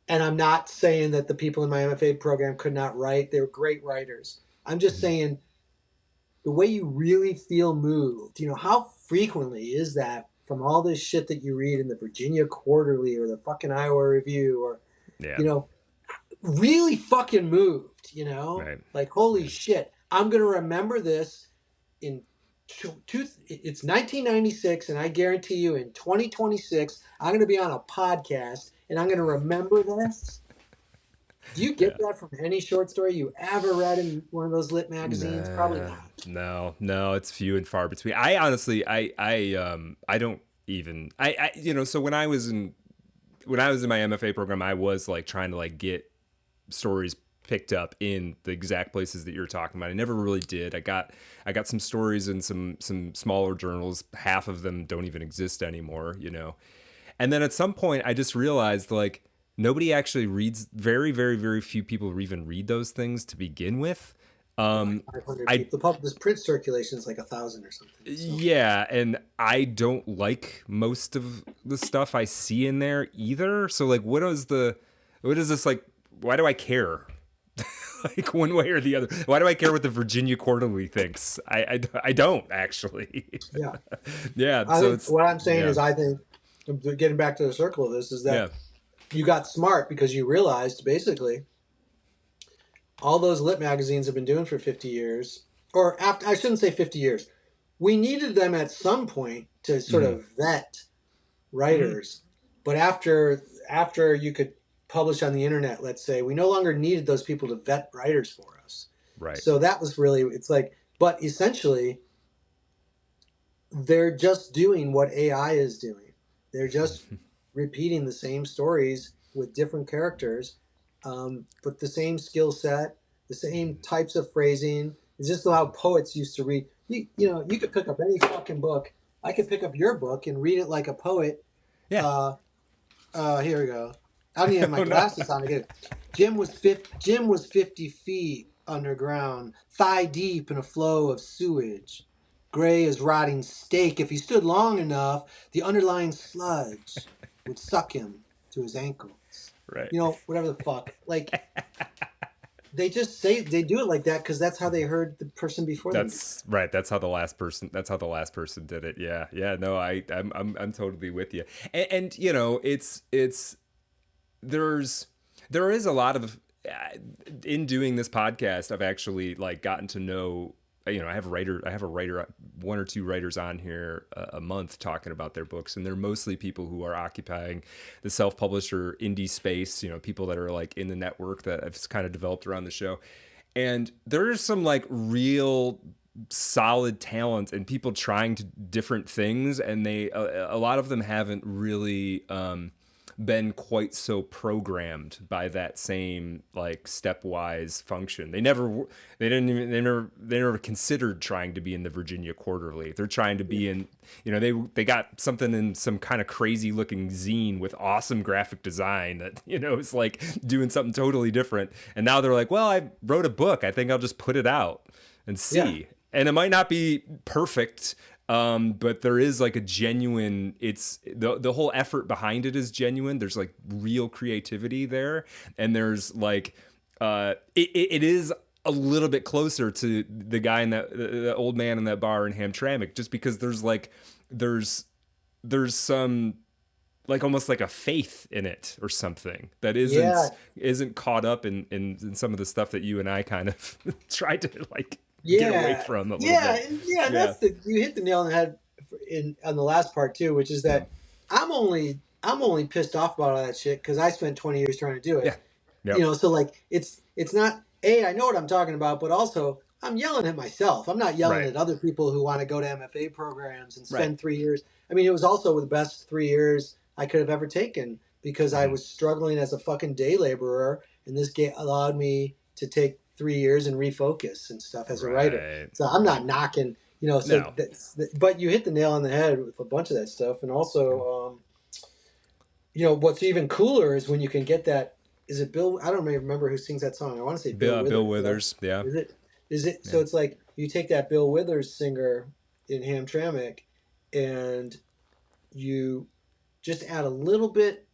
and I'm not saying that the people in my MFA program could not write. They were great writers. I'm just saying the way you really feel moved. You know, how frequently is that from all this shit that you read in the Virginia Quarterly or the fucking Iowa Review, or, Yeah. you know, really fucking moved, you know? Right. Like, holy Yeah. shit, I'm going to remember this in it's 1996, and I guarantee you in 2026, I'm going to be on a podcast and I'm going to remember this. Do you get Yeah. that from any short story you ever read in one of those lit magazines? Probably Nah, not. no, it's few and far between. I honestly, I don't even, so when I was in my MFA program, I was like trying to like get stories picked up in the exact places that you're talking about. I never really did. I got some stories in some smaller journals. Half of them don't even exist anymore, you know. And then at some point, I just realized like nobody actually reads. Very, very, very few people even read those things to begin with. Like 500 I people. This print circulation is like 1,000 or something. So. Yeah, and I don't like most of the stuff I see in there either. So like, what is this like? Why do I care? Like one way or the other. Why do I care what the Virginia Quarterly thinks? I don't actually. Yeah. Yeah. I So think it's what I'm saying yeah. is, I think, getting back to the circle of this, is Yeah. that you got smart because you realized basically all those lit magazines have been doing for 50 years, or after, I shouldn't say 50 years. We needed them at some point to sort Mhm. of vet writers, but after you could publish on the internet, let's say, we no longer needed those people to vet writers for us. Right. So that was really, it's like, but essentially they're just doing what AI is doing. They're just repeating the same stories with different characters, but the same skill set, the same types of phrasing. It's just how poets used to read. You know, you could pick up any fucking book. I could pick up your book and read it like a poet. Yeah. Here we go. I don't even have my Oh, no. glasses on again. Jim was 50 feet underground, thigh deep in a flow of sewage. Gray as rotting steak. If he stood long enough, the underlying sludge would suck him to his ankles. Right. You know, whatever the fuck. Like, they just say, they do it like that because that's how they heard the person before them. That's right. That's how the last person. That's how the last person did it. Yeah. Yeah. No, I'm totally with you. And you know, there is a lot of in doing this podcast, I've actually like gotten to know. You know, I have a writer, one or two writers on here a month talking about their books, and they're mostly people who are occupying the self-publisher indie space. You know, people that are like in the network that I've kind of developed around the show, and there's some like real solid talent and people trying to different things, and they a lot of them haven't really been quite so programmed by that same like stepwise function. They never considered trying to be in the Virginia Quarterly. They're trying to be in, you know, they got something in some kind of crazy looking zine with awesome graphic design that, you know, is like doing something totally different. And now they're like, well, I wrote a book. I think I'll just put it out and see. Yeah. And it might not be perfect, but there is like a genuine, it's the whole effort behind it is genuine. There's like real creativity there. And there's like, it is a little bit closer to the guy in the old man in that bar in Hamtramck, just because there's some like almost like a faith in it or something that isn't caught up in some of the stuff that you and I kind of tried to like get away from a little bit. Yeah. That's you hit the nail on the head on the last part too, which is that I'm only pissed off about all that shit because I spent 20 years trying to do it. Yeah, You know, so like it's not I know what I'm talking about, but also I'm yelling at myself. I'm not yelling Right. at other people who want to go to MFA programs and Right. spend 3 years. I mean, it was also the best 3 years I could have ever taken because I was struggling as a fucking day laborer, and this allowed me to take 3 years and refocus and stuff as a writer. Right. So I'm not knocking, you know. So No. but you hit the nail on the head with a bunch of that stuff, and also, you know, what's even cooler is when you can get that. Is it Bill? I don't even remember who sings that song. I want to say Bill Withers. Bill Withers. Yeah. Is it? Is it? So it's like you take that Bill Withers singer in Hamtramck, and you just add a little bit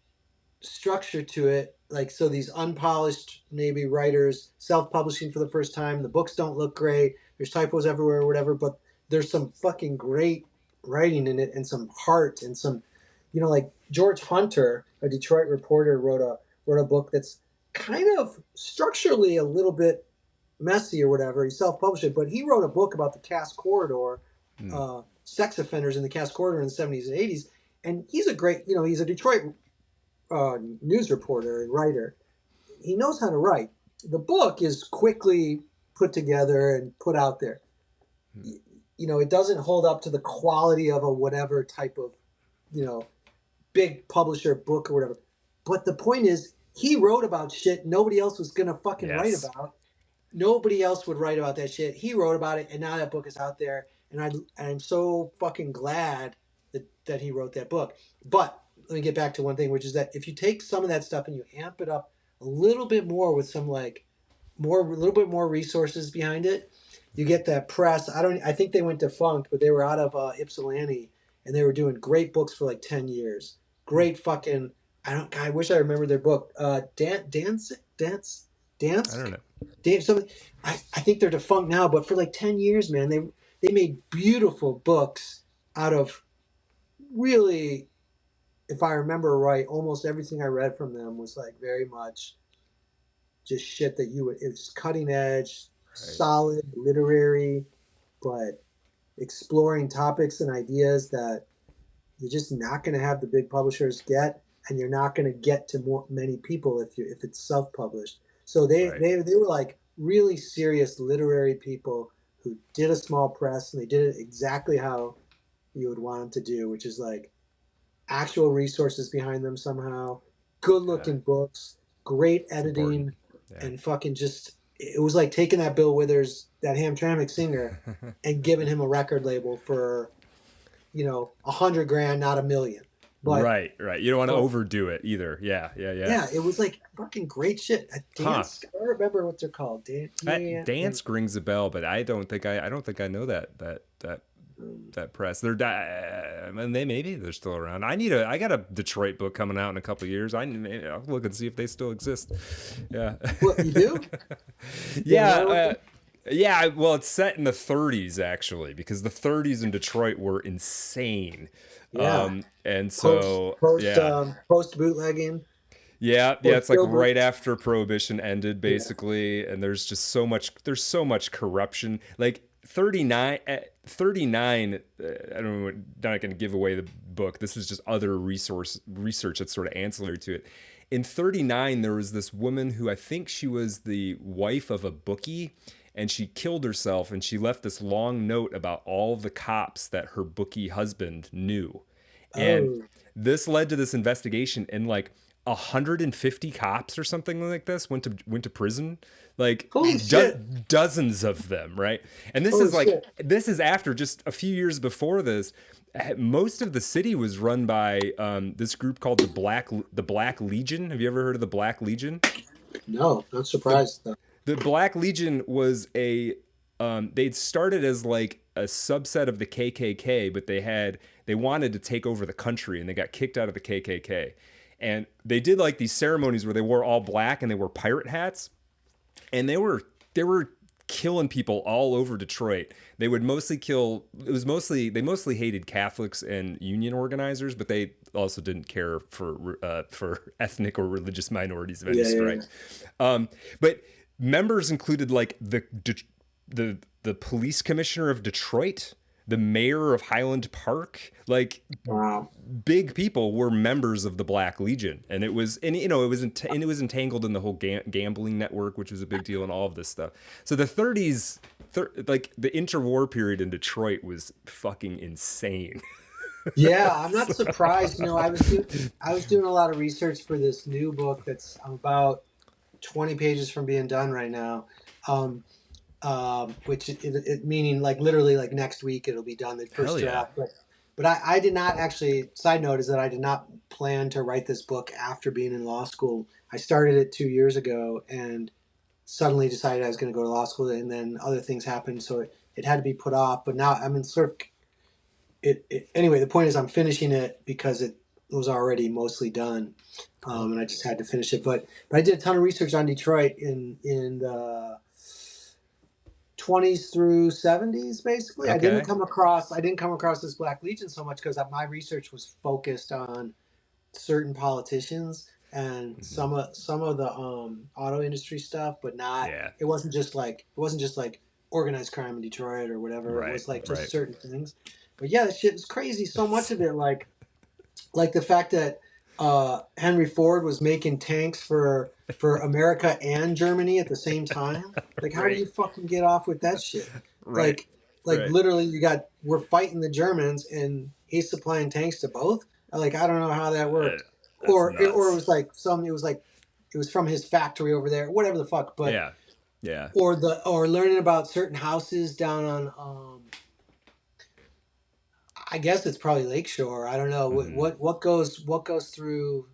structure to it. Like, so these unpolished maybe writers self-publishing for the first time. The books don't look great. There's typos everywhere or whatever, but there's some fucking great writing in it and some heart and some, you know, like George Hunter, a Detroit reporter, wrote a book that's kind of structurally a little bit messy or whatever. He self-published it, but he wrote a book about the Cass Corridor, sex offenders in the Cass Corridor in the 70s and 80s. And he's a great, you know, he's a Detroit news reporter and writer. He knows how to write. The book is quickly put together and put out there. You know, it doesn't hold up to the quality of a whatever type of, you know, big publisher book or whatever. But the point is, he wrote about shit nobody else was going to fucking write about. Nobody else would write about that shit. He wrote about it, and now that book is out there. And I'm so fucking glad that he wrote that book. But let me get back to one thing, which is that if you take some of that stuff and you amp it up a little bit more with some a little bit more resources behind it, you get that press. I think they went defunct, but they were out of Ypsilanti, and they were doing great books for like 10 years. Great fucking, I wish I remembered their book. Dance? I don't know. I think they're defunct now, but for like 10 years, man, they made beautiful books out of really, if I remember right, almost everything I read from them was like very much just shit that it's cutting edge, solid, literary, but exploring topics and ideas that you're just not going to have the big publishers get, and you're not going to get to many people if it's self-published. So they were like really serious literary people who did a small press, and they did it exactly how you would want them to do, which is like actual resources behind them somehow, good-looking books, great editing, and fucking just, it was like taking that Bill Withers, that Hamtramck singer, and giving him a record label for, you know, $100,000, not $1 million. But, right. You don't want to overdo it either. Yeah. Yeah, it was like fucking great shit. I don't remember what they're called. Dance rings a bell, but I don't think I know that press. They're and they're still around. I got a Detroit book coming out in a couple of years. I'll look and see if they still exist. Yeah. What, you do? Yeah. Well, it's set in the 30s actually, because the 30s in Detroit were insane. Yeah. And so post bootlegging. Yeah, it's like right after Prohibition ended, basically, and there's just so much corruption. Like 39, I don't know, not going to give away the book. This is just other research that's sort of ancillary to it. In 39, there was this woman who I think she was the wife of a bookie, and she killed herself, and she left this long note about all the cops that her bookie husband knew. And this led to this investigation, and like 150 cops or something like this went to prison, like dozens of them, right? And this this is after just a few years before this. Most of the city was run by this group called the Black Legion. Have you ever heard of the Black Legion? No, not surprised though. The Black Legion was they'd started as like a subset of the KKK, but they wanted to take over the country, and they got kicked out of the KKK. And they did like these ceremonies where they wore all black and they wore pirate hats, and they were killing people all over Detroit. They would mostly they mostly hated Catholics and union organizers, but they also didn't care for ethnic or religious minorities of any stripe. But members included like the police commissioner of Detroit, the mayor of Highland Park, like Wow. big people were members of the Black Legion, and it was, and it was and it was entangled in the whole gambling network, which was a big deal, and all of this stuff. So the 30s, like the interwar period in Detroit was fucking insane. Yeah, I'm not surprised. I was doing a lot of research for this new book that's about 20 pages from being done right now. Which it meaning like literally like next week it'll be done, the first draft. But I did not actually. Side note is that I did not plan to write this book after being in law school. I started it 2 years ago and suddenly decided I was going to go to law school, and then other things happened, so it had to be put off. But now I'm in sort of anyway. The point is I'm finishing it because it was already mostly done, and I just had to finish it. But I did a ton of research on Detroit in the 20s through 70s, basically. Okay. I didn't come across this Black Legion so much because my research was focused on certain politicians and some of the auto industry stuff, but not. Yeah. It wasn't just like organized crime in Detroit or whatever. Right, it was like just right. certain things. But yeah, that shit was crazy. So much of it, like the fact that Henry Ford was making tanks for America and Germany at the same time. Like, how do you fucking get off with that shit? Right. Like Right. literally, we're fighting the Germans and he's supplying tanks to both. Like, I don't know how that worked. Or it was like it was from his factory over there, whatever the fuck. But yeah. Or learning about certain houses down on I guess it's probably Lakeshore. I don't know what goes through.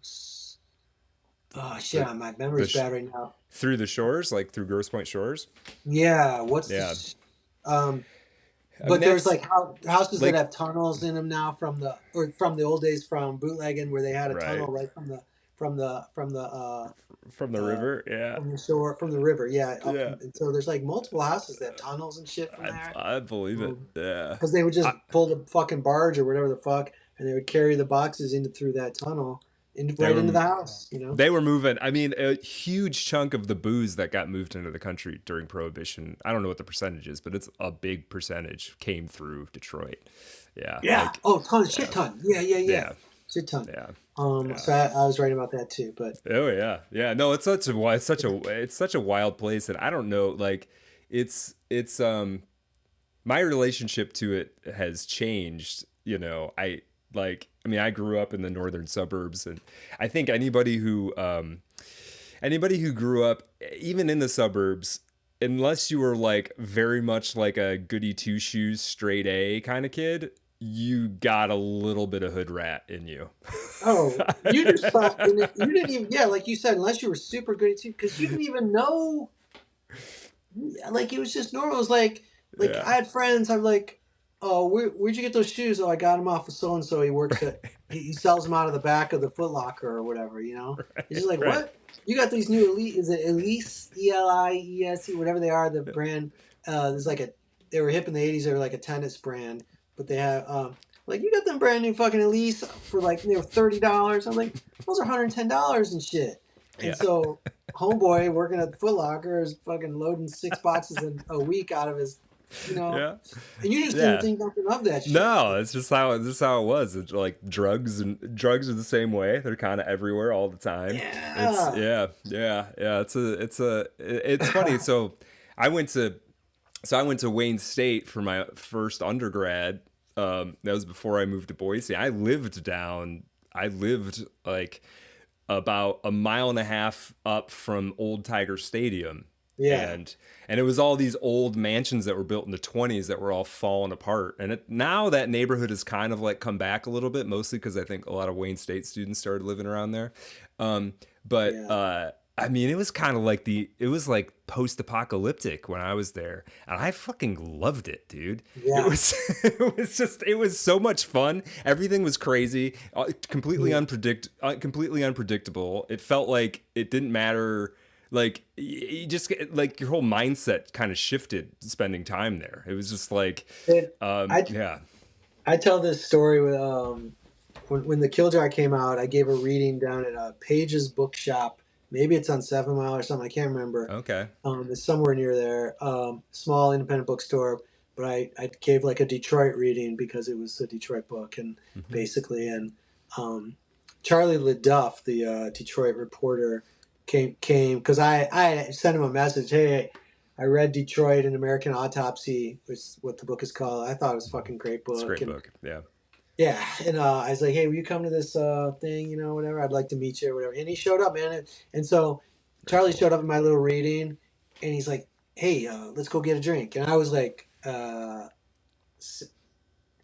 Oh shit! My memory's bad right now. Through the shores, like through Grosse Pointe Shores. Yeah. But there's like houses that have tunnels in them now from the old days from bootlegging, where they had a tunnel right from the river, yeah. From the shore, from the river, yeah. And so there's like multiple houses that have tunnels and shit from there. I believe it, yeah. Because they would just pull the fucking barge or whatever the fuck, and they would carry the boxes through that tunnel, into the house. You know, they were moving. I mean, a huge chunk of the booze that got moved into the country during Prohibition, I don't know what the percentage is, but it's a big percentage, came through Detroit. Yeah. Yeah. Shit ton. Yeah. Shit ton. Yeah. So I was writing about that too, but yeah. No, it's such a wild place, and I don't know, like it's my relationship to it has changed. You know, I grew up in the northern suburbs, and I think anybody who grew up even in the suburbs, unless you were like very much like a goody two shoes straight A kind of kid, you got a little bit of hood rat in you. Oh, you just thought you didn't even, like you said, unless you were super good at it, because you didn't even know, like it was just normal. It was like I had friends. I'm like, oh, where'd you get those shoes? Oh, I got them off of so and so. He works at he sells them out of the back of the Foot Locker or whatever. You know, it's just like what you got these new Elite? Is it Elise ELIESE whatever they are? The brand. There's like they were hip in the '80s. They were like a tennis brand. But they have, like, you got them brand new fucking Elise for like, they were $30. I'm like, those are $110 and shit. And so, homeboy working at the Foot Locker is fucking loading 6 boxes a week out of his, you know. Yeah. And you just didn't think nothing of that shit. No, it's just how it was. It's like drugs are the same way. They're kind of everywhere all the time. Yeah. It's funny. So I went to Wayne State for my first undergrad. That was before I moved to Boise. I lived like about a mile and a half up from Old Tiger Stadium. Yeah. And it was all these old mansions that were built in the 20s that were all falling apart. And now that neighborhood has kind of like come back a little bit, mostly because I think a lot of Wayne State students started living around there. I mean, it was kind of like it was like post-apocalyptic when I was there, and I fucking loved it, dude. Yeah. It was so much fun. Everything was crazy, completely unpredictable. It felt like it didn't matter. Like you just like your whole mindset kind of shifted spending time there. It was just like, I tell this story with when the Killjar came out. I gave a reading down at Page's Bookshop. Maybe it's on 7 Mile or something. I can't remember. Okay. It's somewhere near there. Small independent bookstore. but I gave like a Detroit reading because it was a Detroit book, and basically, and Charlie LaDuff, the Detroit reporter, came because I sent him a message. Hey, I read Detroit: An American Autopsy, which is what the book is called. I thought it was a fucking great book. It's a great book. Yeah. Yeah, and I was like, hey, will you come to this thing, whatever? I'd like to meet you or whatever. And he showed up, man. And so Charlie showed up in my little reading, and he's like, hey, let's go get a drink. And I was like 8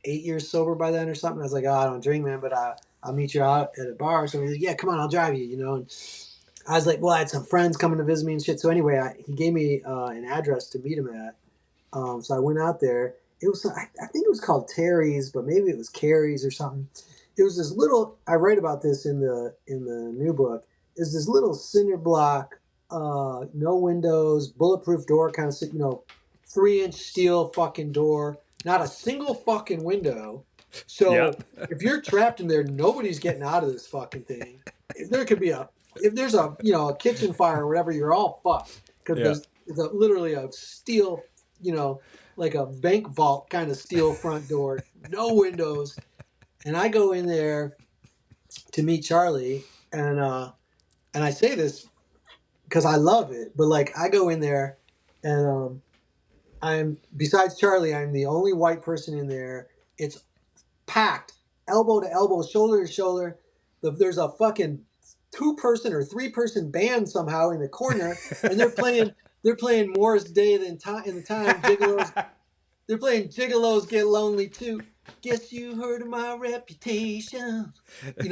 years sober by then or something. I was like, oh, I don't drink, man, but I'll meet you out at a bar. So he's like, yeah, come on, I'll drive you, And I was like, well, I had some friends coming to visit me and shit. So anyway, he gave me an address to meet him at. So I went out there. It was, I think it was called Terry's, but maybe it was Carrie's or something. It was this little, I write about this in the new book, is this little cinder block, no windows, bulletproof door, kind of, 3-inch steel fucking door, not a single fucking window. So if you're trapped in there, nobody's getting out of this fucking thing. If there's a kitchen fire or whatever, you're all fucked. Because there's literally a steel, like a bank vault kind of steel front door, no windows. And I go in there to meet Charlie, and I say this because I love it, but like I go in there, and I'm, besides Charlie, I'm the only white person in there. It's packed, elbow to elbow, shoulder to shoulder. There's a fucking 2-person or 3-person band somehow in the corner, and they're playing Morris Day in the time Gigolos. They're playing Gigolos Get Lonely Too. Guess you heard of my reputation. I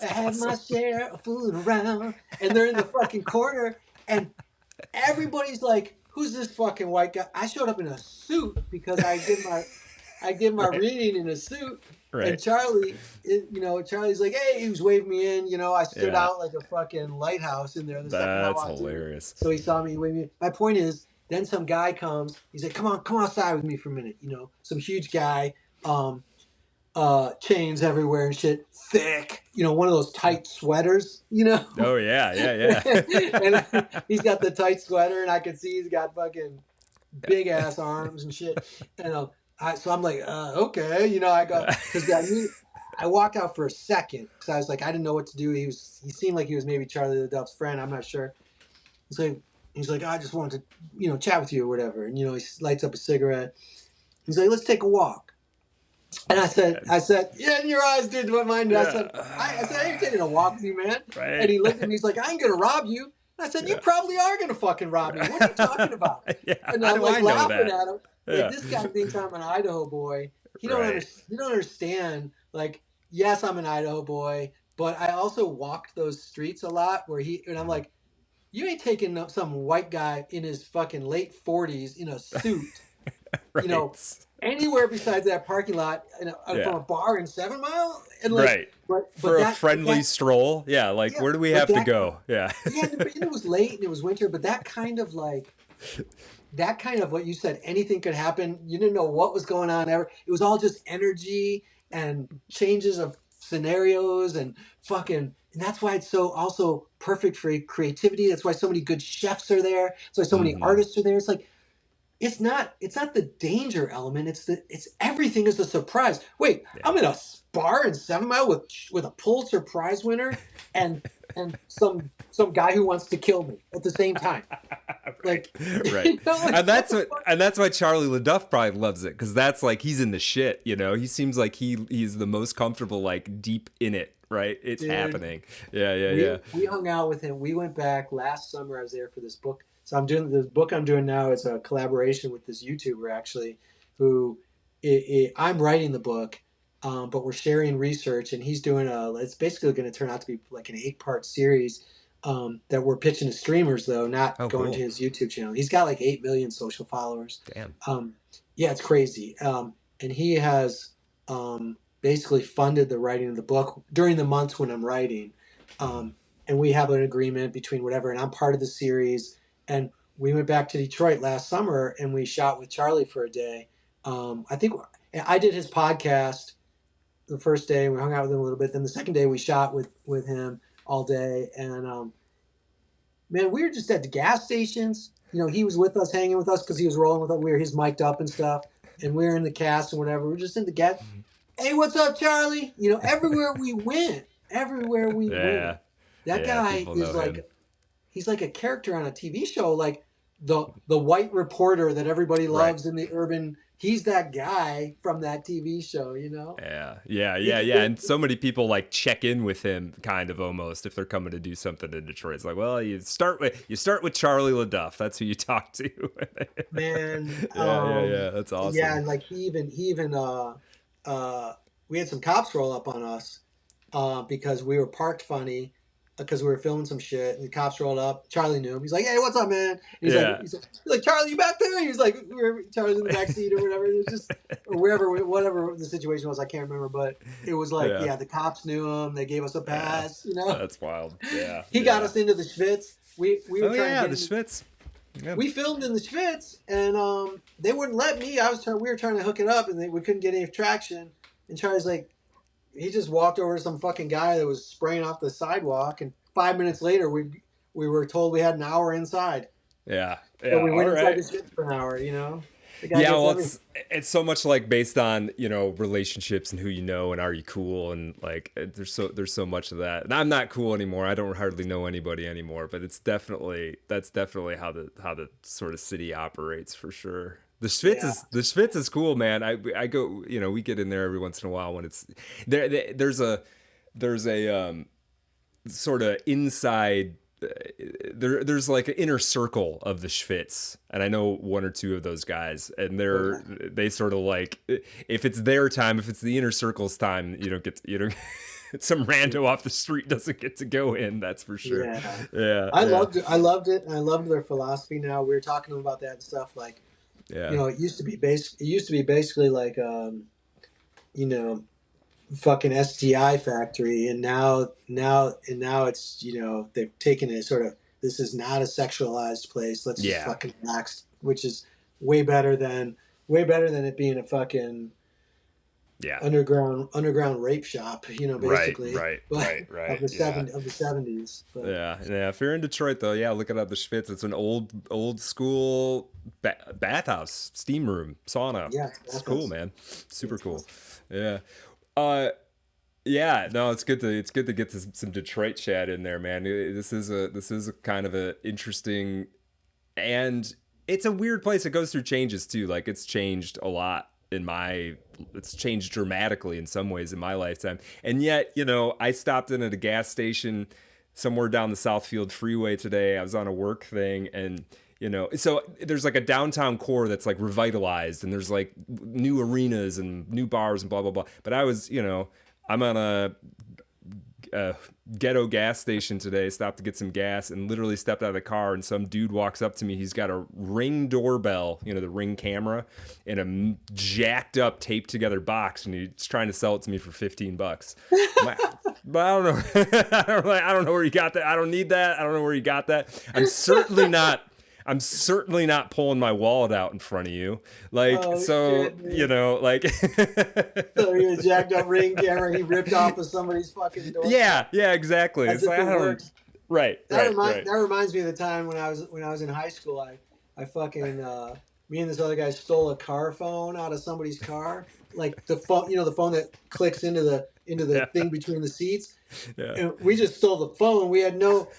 had awesome. my share of fooling around. And they're in the fucking corner, and everybody's like, who's this fucking white guy? I showed up in a suit because I did my reading in a suit. Right. And Charlie, Charlie's like, hey, he was waving me in. I stood out like a fucking lighthouse in there. That's hilarious. So he saw me, he waved me in. My point is, then some guy comes. He's like, come on outside with me for a minute. Some huge guy, chains everywhere and shit, thick. One of those tight sweaters. Oh yeah. And he's got the tight sweater, and I can see he's got fucking big ass arms and shit. And so I'm like, okay, I got, because I walked out for a second because I was like, I didn't know what to do. He seemed like he was maybe Charlie LaDuff's friend. I'm not sure. He's like, I just wanted to, chat with you or whatever. And, he lights up a cigarette. He's like, let's take a walk. And I said, yeah, in your eyes, dude, what mine did. Yeah. I said, I ain't taking a walk with you, man. Right. And he looked at me, he's like, I ain't going to rob you. And I said, you probably are going to fucking rob me. What are you talking about? And I'm like laughing at him. Yeah. Like, this guy thinks I'm an Idaho boy. He don't understand. Like, yes, I'm an Idaho boy, but I also walked those streets a lot and I'm like, you ain't taking up some white guy in his fucking late 40s in a suit, right. Anywhere besides that parking lot from a bar in 7 Mile. And like, right. But for a friendly stroll. Yeah. Like, where do we have to go? Yeah. Yeah. And it was late and it was winter, but that kind of what you said, anything could happen. You didn't know what was going on ever. It was all just energy and changes of scenarios and fucking. And that's why it's so also perfect for creativity. That's why so many good chefs are there. That's why so many artists are there. It's like, it's not the danger element. It's everything is a surprise. Wait, I'm in a bar in 7 Mile with a Pulitzer Prize winner and some guy who wants to kill me at the same time. Right. And that's why Charlie LaDuff probably loves it, because that's like, he's in the shit. He seems like he's the most comfortable, like deep in it. Right, it's happening. Yeah. We hung out with him. We went back last summer. I was there for this book. So the book I'm doing now is a collaboration with this YouTuber actually, who I'm writing the book, but we're sharing research, and he's doing it's basically going to turn out to be like an 8-part series that we're pitching to streamers though, not going to his YouTube channel. He's got like 8 million social followers. Damn. Yeah, it's crazy. And he has basically funded the writing of the book during the months when I'm writing. And we have an agreement between whatever, and I'm part of the series. And we went back to Detroit last summer and we shot with Charlie for a day. I think I did his podcast the first day. We hung out with him a little bit. Then the second day we shot with him all day. And man, we were just at the gas stations. He was with us, hanging with us because he was rolling with us. We were his mic'd up and stuff. and we're in the cast and whatever. We're just in the gas. Hey, what's up, Charlie? You know, everywhere we went, Yeah. that Yeah, guy people is know like, him. he's like a character on a TV show, like the white reporter that everybody Right. loves in the urban. He's that guy from that TV show, you know. Yeah. And so many people like check in with him, kind of almost, if they're coming to do something in Detroit. It's like, well, you start with Charlie LaDuff. That's who you talk to. Man, Yeah. That's yeah, awesome. and like he even we had some cops roll up on us because we were parked funny because we were filming some shit, and the cops rolled up. Charlie knew him. He's like, "Hey, what's up, man?" And Yeah. he's like, "Charlie, you back there?" He was like, "Charlie's in the back seat or whatever." It was just or wherever, whatever the situation was, I can't remember, but it was like, Yeah. yeah, the cops knew him. They gave us a pass. You know, That's wild. Yeah. he got us into the Schwitz. We were trying to get the Schwitz. Yeah. we filmed in the Schwitz, and they wouldn't let me. We were trying to hook it up, and we couldn't get any traction. And Charlie's like, he just walked over to some fucking guy that was spraying off the sidewalk, and 5 minutes later, we were told we had an hour inside. Yeah. So we went All inside right. the Schwitz for an hour. You know. The guy Yeah, gets well, everything. it's so much like based on, you know, relationships and who you know and are you cool, and like there's so much of that. And I'm not cool anymore. I don't hardly know anybody anymore, but that's definitely how the sort of city operates for sure. Yeah. The Schwitz is cool, man. I go, you know, we get in there every once in a while when it's there's a sort of inside there's like an inner circle of the Schwitz, and I know one or two of those guys, and they sort of like, if it's their time, if it's the inner circle's time, you don't some rando off the street doesn't get to go in, that's for sure. Yeah. I loved it. I loved it, and I loved their philosophy. Now we were talking about that and stuff. Like, Yeah. you know, it used to be basically like, you know, fucking STI factory, and now it's, you know, they've taken it sort of, this is not a sexualized place. Let's just fucking relax, which is way better than it being a fucking underground rape shop, you know, basically. Right. Of the 70s. But. Yeah. If you're in Detroit, though, yeah, look it up. The Schwitz. It's an old school bathhouse, steam room, sauna. Yeah, it's cool, man. Super cool. Yeah. Yeah, no, it's good to get some Detroit chat in there, man. This is a kind of a interesting, and it's a weird place. It goes through changes too. Like, it's changed a lot it's changed dramatically in some ways in my lifetime. And yet, you know, I stopped in at a gas station somewhere down the Southfield Freeway today. I was on a work thing, and you know, so there's like a downtown core that's like revitalized, and there's like new arenas and new bars and blah blah blah. But I was, you know, I'm on a ghetto gas station today, stopped to get some gas, and literally stepped out of the car, and some dude walks up to me. He's got a Ring doorbell, you know, the Ring camera, in a jacked up taped together box, and he's trying to sell it to me for $15. But I don't know. I don't know where you got that. I don't need that. I don't know where you got that. I'm certainly not pulling my wallet out in front of you. Like, shit, you know, like. So he was jacked up Ring camera. He ripped off of somebody's fucking door. Yeah, exactly. It's like, that Right. reminds me of the time when I was in high school. I fucking me and this other guy stole a car phone out of somebody's car. Like the phone, you know, the phone that clicks into the thing between the seats. Yeah. And we just stole the phone. We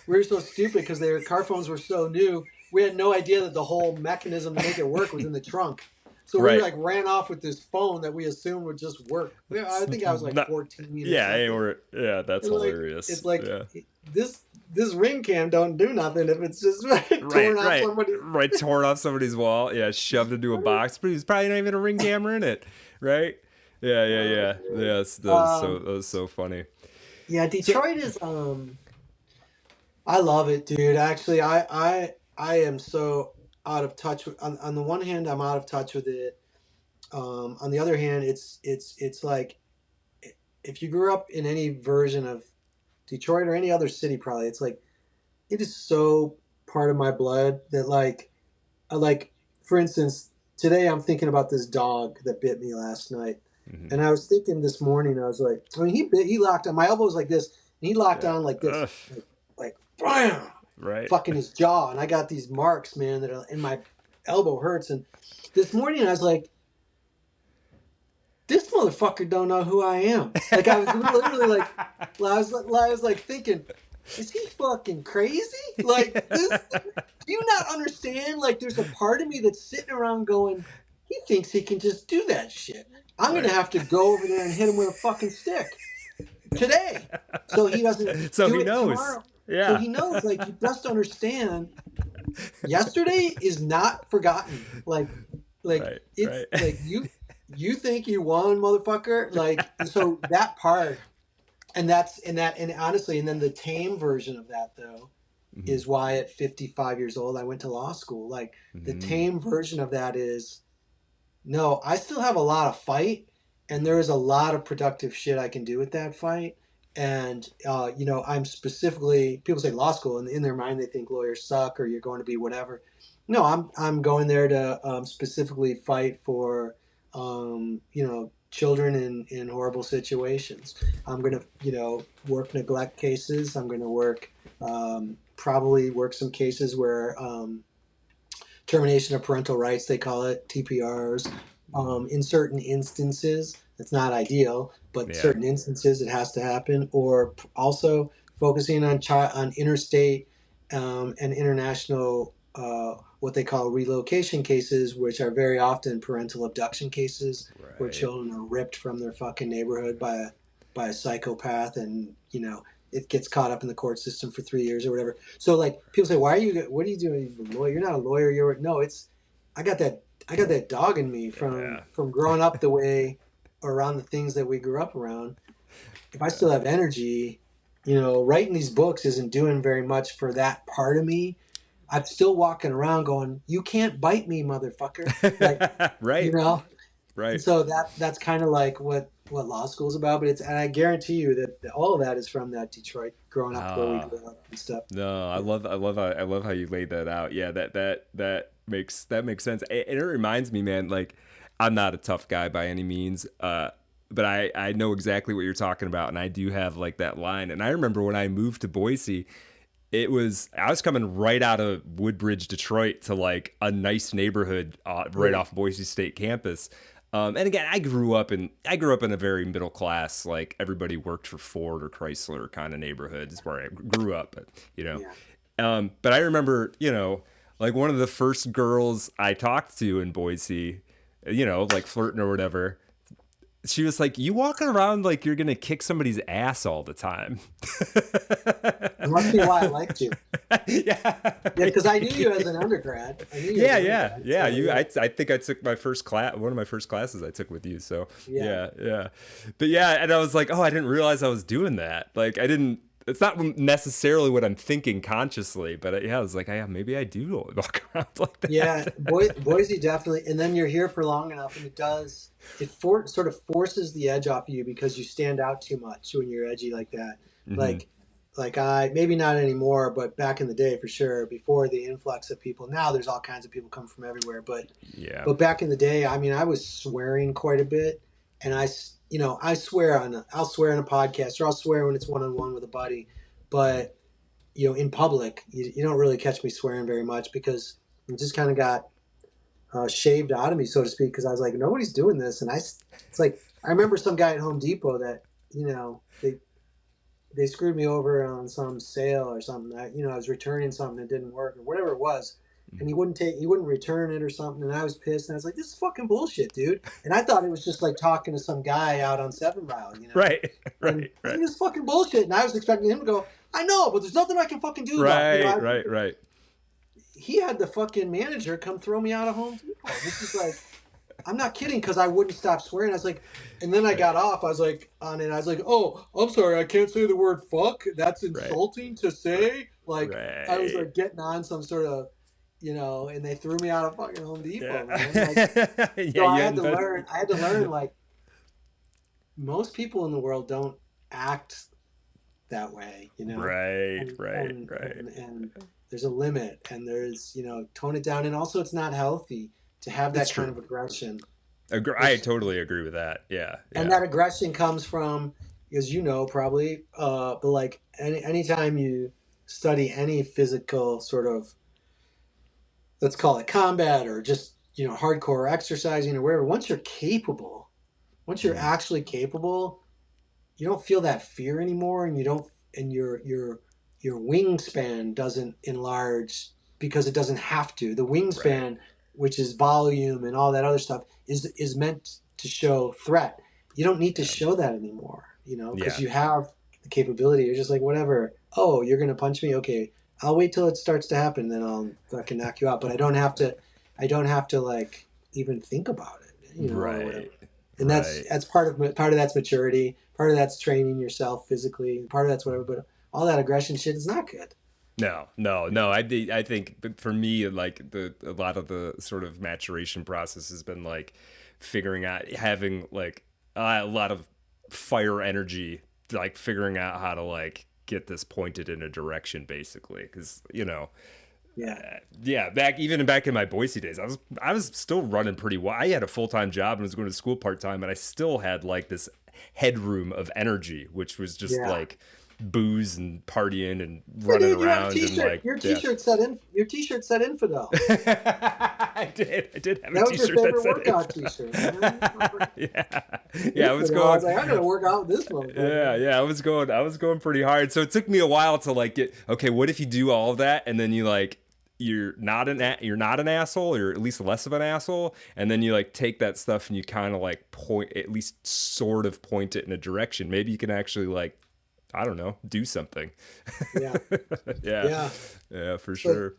were so stupid because their car phones were so new. We had no idea that the whole mechanism to make it work was in the trunk. So we like ran off with this phone that we assumed would just work. I think I was like 14. That's hilarious. It's like this Ring cam don't do nothing if it's just torn off somebody's wall. Yeah, shoved into a box, but he's probably not even a Ring camera in it, right? Yeah. That was so funny. Yeah, Detroit is. I love it, dude. Actually, I am so out of touch with. On the one hand, I'm out of touch with it. On the other hand, it's like, if you grew up in any version of Detroit or any other city, probably, it's like, it is so part of my blood that like, for instance, today I'm thinking about this dog that bit me last night. Mm-hmm. And I was thinking this morning, I was like, I mean, he locked on, my elbow was like this, and he locked on like this, like bam, fucking his jaw. And I got these marks, man, that are, and my elbow hurts. And this morning I was like, this motherfucker don't know who I am. Like I was literally like, I was like thinking, is he fucking crazy? Like this, do you not understand? Like there's a part of me that's sitting around going, he thinks he can just do that shit. I'm going to have to go over there and hit him with a fucking stick today. So he doesn't So do he it knows. tomorrow. Yeah. So he knows, like, you just understand yesterday is not forgotten. Like Right, it's right. like you think you won, motherfucker. Like, so that part, and honestly, and then the tame version of that though is why at 55 years old I went to law school. Like the tame version of that is, no, I still have a lot of fight, and there is a lot of productive shit I can do with that fight. And I'm specifically, people say law school, and in their mind they think lawyers suck or you're going to be whatever. No, I'm going there to specifically fight for children in horrible situations. I'm going to work neglect cases. I'm going to work probably work some cases where termination of parental rights, they call it, TPRs. In certain instances, it's not ideal, but certain instances it has to happen. Or also focusing on interstate and international, what they call relocation cases, which are very often parental abduction cases, where children are ripped from their fucking neighborhood by a psychopath, and it gets caught up in the court system for 3 years or whatever. So like people say, what are you doing? You're a lawyer. You're not a lawyer. I got that dog in me from growing up the way, or around the things that we grew up around. If I still have energy, writing these books isn't doing very much for that part of me. I'm still walking around going, you can't bite me, motherfucker. Like, right. Right. And so that's kind of like what law school is about. But and I guarantee you that all of that is from that Detroit growing up where we grew up and stuff. No, I love how you laid that out. Yeah, that makes sense. It reminds me, man, like I'm not a tough guy by any means, but I know exactly what you're talking about, and I do have like that line. And I remember when I moved to Boise, I was coming right out of Woodbridge, Detroit, to like a nice neighborhood right off Boise State campus. And again, I grew up in a very middle class, like everybody worked for Ford or Chrysler kind of neighborhood is where I grew up, but I remember, like one of the first girls I talked to in Boise, like flirting or whatever, she was like, you walking around like you're going to kick somebody's ass all the time. It must be why I liked you. Yeah, because I knew you as an undergrad. I think I took my first class, one of my first classes I took with you. So yeah. But yeah, and I was like, oh, I didn't realize I was doing that. Like it's not necessarily what I'm thinking consciously, but I was like, maybe I do walk around like that. Yeah, Boise definitely. And then you're here for long enough, and it sort of forces the edge off you because you stand out too much when you're edgy like that. Mm-hmm. Like I, maybe not anymore, but back in the day for sure, before the influx of people. Now there's all kinds of people coming from everywhere. But back in the day, I mean, I was swearing quite a bit, and I'll swear on a podcast, or I'll swear when it's one-on-one with a buddy. But, in public, you don't really catch me swearing very much because it just kind of got shaved out of me, so to speak, because I was like, nobody's doing this. And it's like, I remember some guy at Home Depot that, they screwed me over on some sale or something. I was returning something that didn't work or whatever it was. And he wouldn't return it or something. And I was pissed. And I was like, this is fucking bullshit, dude. And I thought it was just like talking to some guy out on 7 Mile, Right. This is fucking bullshit. And I was expecting him to go, I know, but there's nothing I can fucking do about it. Right. He had the fucking manager come throw me out of Home Depot. This is like, I'm not kidding, because I wouldn't stop swearing. I was like, and then I got off. I was like, on it. I was like, oh, I'm sorry, I can't say the word fuck. That's insulting to say. Like, I was like getting on some sort of, and they threw me out of fucking Home Depot. Man. Like, so I had to learn. Like, most people in the world don't act that way. Right. And there's a limit, and there's tone it down, and also it's not healthy to have that kind of aggression. I totally agree with that. Yeah. And that aggression comes from, as probably, but like anytime you study any physical sort of, let's call it combat or just, hardcore exercising or whatever, once you're capable once you're actually capable, you don't feel that fear anymore, and you don't, and your wingspan doesn't enlarge because it doesn't have to. The Right. wingspan, which is volume and all that other stuff, is meant to show threat. You don't need to Yeah. show that anymore, because Yeah. you have the capability. You're just like, whatever. Oh, you're gonna punch me? Okay, I'll wait till it starts to happen, then I'll fucking knock you out. But I don't have to. I don't have to like even think about it, or whatever. Right. And Right. that's part of that's maturity. Part of that's training yourself physically. Part of that's whatever. But all that aggression shit is not good. No. I think, but for me, like a lot of the sort of maturation process has been like figuring out, having like a lot of fire energy, like figuring out how to like get this pointed in a direction, basically, because Yeah. yeah, back in my Boise days, I was still running pretty well. I had a full-time job and was going to school part-time, and I still had like this headroom of energy, which was just Yeah. like booze and partying and Hey, running dude, you have a around and T-shirt. like Your yeah. T-shirt said in. Your T-shirt said infidel. I did have a That was your T-shirt that favorite said workout it. T-shirt, man. Yeah, I was Infidel. I was going. like, I gotta work out with this motherfucker. Yeah, I was going pretty hard. So it took me a while to like get, okay, what if you do all of that and then you're not an asshole, or at least less of an asshole, and then you like take that stuff and you kind of like point, at least sort of point it in a direction. Maybe you can actually like, I don't know, do something. Yeah. Yeah. Yeah. Yeah, for So, sure.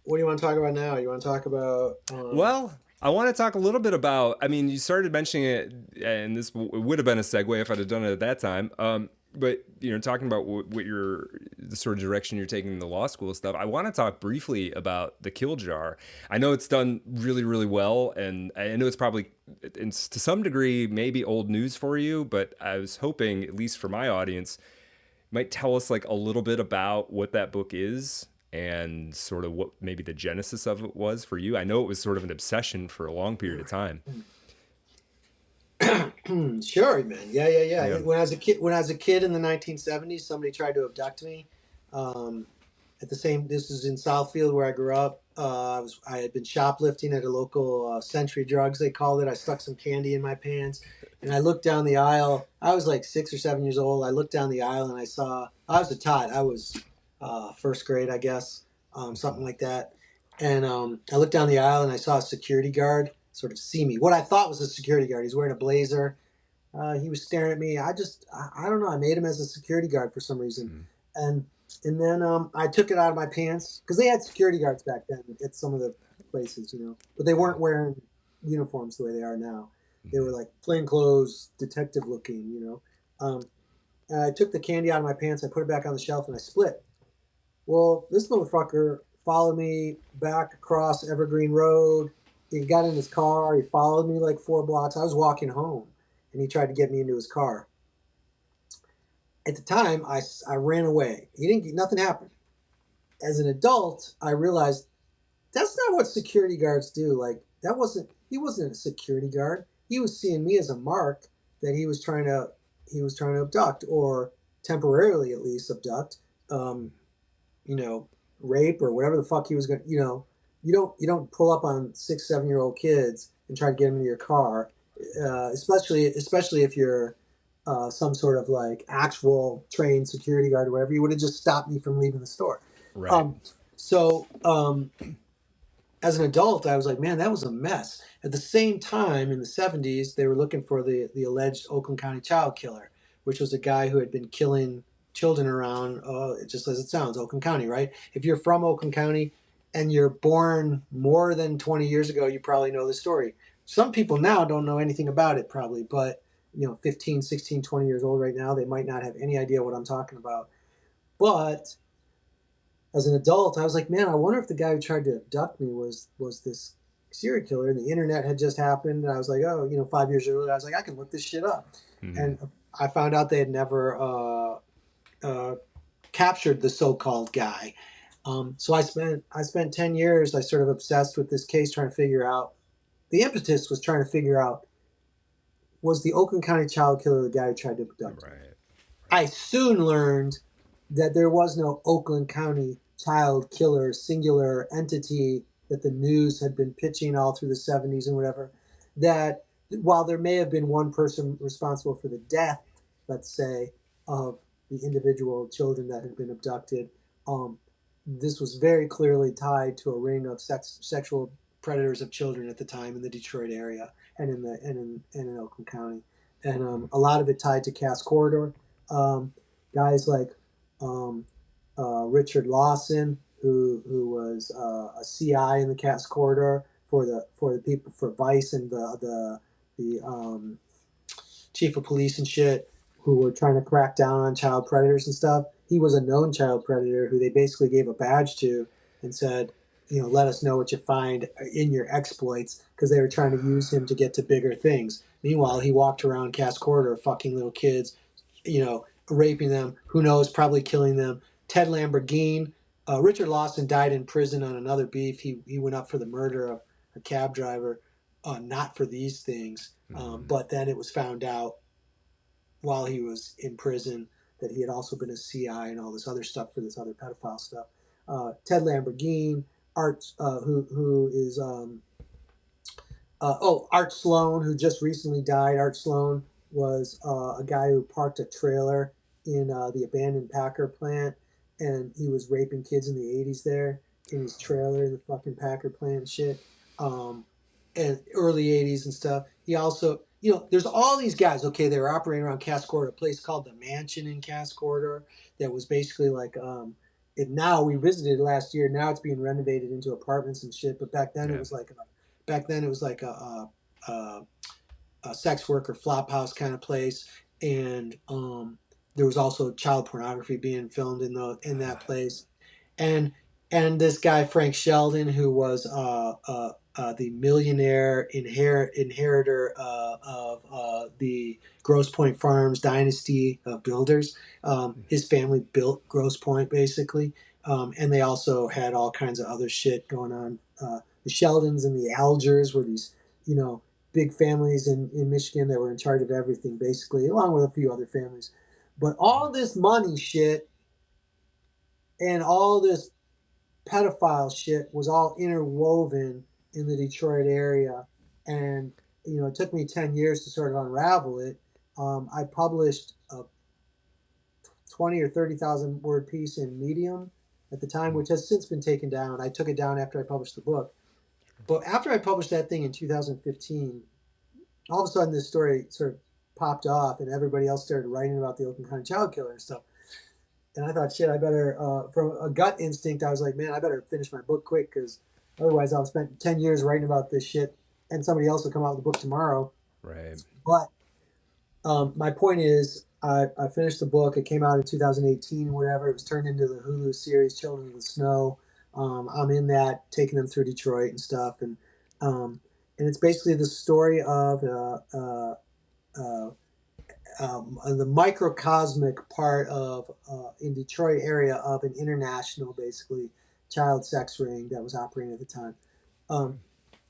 what do you want to talk about now? You want to talk about? Well, I want to talk a little bit about. I mean, you started mentioning it, and this would have been a segue if I'd have done it at that time. But talking about what the sort of direction you're taking in the law school stuff, I want to talk briefly about the kill jar. I know it's done really, really well, and I know it's probably, to some degree, maybe old news for you. But I was hoping, at least for my audience, might tell us like a little bit about what that book is and sort of what maybe the genesis of it was for you. I know it was sort of an obsession for a long period of time. Sure, man. Yeah. Yeah. When I was a kid in the 1970s, somebody tried to abduct me. This is in Southfield where I grew up. I had been shoplifting at a local Century Drugs, they called it. I stuck some candy in my pants, and I looked down the aisle. I was like 6 or 7 years old. I looked down the aisle and I was a tot. I was first grade, I guess, something like that. And I looked down the aisle and I saw a security guard sort of see me. What I thought was a security guard. He's wearing a blazer. He was staring at me. I don't know. I made him as a security guard for some reason, and then I took it out of my pants because they had security guards back then at some of the places, but they weren't wearing uniforms the way they are now. They were like plainclothes, detective looking, And I took the candy out of my pants. I put it back on the shelf and I split. Well, this motherfucker followed me back across Evergreen Road. He got in his car. He followed me like 4 blocks. I was walking home, and he tried to get me into his car. At the time, I ran away. Nothing happened. As an adult, I realized that's not what security guards do. Like he wasn't a security guard. He was seeing me as a mark that he was trying to abduct, or temporarily at least abduct, rape or whatever the fuck he was going to, you don't pull up on 6, 7-year-old kids and try to get them into your car, especially if you're some sort of like actual trained security guard or whatever. You would have just stopped me from leaving the store. Right. So as an adult, I was like, man, that was a mess. At the same time, in the 70s, they were looking for the alleged Oakland County child killer, which was a guy who had been killing children around, just as it sounds, Oakland County, right? If you're from Oakland County and you're born more than 20 years ago, you probably know the story. Some people now don't know anything about it probably, but 15, 16, 20 years old right now, they might not have any idea what I'm talking about. But as an adult, I was like, man, I wonder if the guy who tried to abduct me was this serial killer, and the internet had just happened. And I was like, 5 years earlier, I was like, I can look this shit up. Mm-hmm. And I found out they had never captured the so-called guy. So I spent 10 years, I sort of obsessed with this case, trying to figure out, the impetus was trying to figure out, was the Oakland County child killer the guy who tried to abduct me? I soon learned that there was no Oakland County child killer, singular entity that the news had been pitching all through the 70s and whatever, that while there may have been one person responsible for the death, let's say, of the individual children that had been abducted, this was very clearly tied to a ring of sexual predators of children at the time in the Detroit area and in Oakland County, and a lot of it tied to Cass Corridor. Guys like Richard Lawson, who was a CI in the Cass Corridor for the people for Vice and the chief of police and shit, who were trying to crack down on child predators and stuff. He was a known child predator who they basically gave a badge to and said, let us know what you find in your exploits, because they were trying to use him to get to bigger things. Meanwhile, he walked around Cass Corridor fucking little kids, raping them, who knows, probably killing them. Ted Lamborghini, Richard Lawson died in prison on another beef. He went up for the murder of a cab driver, not for these things. But then it was found out while he was in prison that he had also been a CI and all this other stuff for this other pedophile stuff. Ted Lamborghini, Art, who is Art Sloan, who just recently died. Art Sloan was a guy who parked a trailer in the abandoned Packer plant, and he was raping kids in the 80s there in his trailer in the fucking Packer plant and shit, and early 80s and stuff. He also, there's all these guys. Okay, they were operating around Cass Corridor, a place called the Mansion in Cass Corridor that was basically like, now we visited last year. Now it's being renovated into apartments and shit. But back then it was like a sex worker flop house kind of place, and there was also child pornography being filmed in that place, and this guy Frank Sheldon, who was the millionaire inheritor of the Grosse Pointe Farms dynasty of builders. His family built Grosse Pointe basically, and they also had all kinds of other shit going on. The Sheldons and the Algers were these, big families in Michigan that were in charge of everything basically, along with a few other families. But all this money shit and all this pedophile shit was all interwoven in the Detroit area. And, it took me 10 years to sort of unravel it. I published a 20 or 30,000 word piece in Medium at the time, which has since been taken down. I took it down after I published the book. But after I published that thing in 2015, all of a sudden this story sort of popped off, and everybody else started writing about the Oakland County child killer and stuff. And I thought, shit, I better, from a gut instinct, I was like, man, I better finish my book quick, because otherwise I'll spend 10 years writing about this shit, and somebody else will come out with a book tomorrow. Right. But my point is, I finished the book. It came out in 2018 or whatever. It was turned into the Hulu series, Children of the Snow. I'm in that, taking them through Detroit and stuff. And it's basically the story of the microcosmic part of in Detroit area of an international, basically, child sex ring that was operating at the time.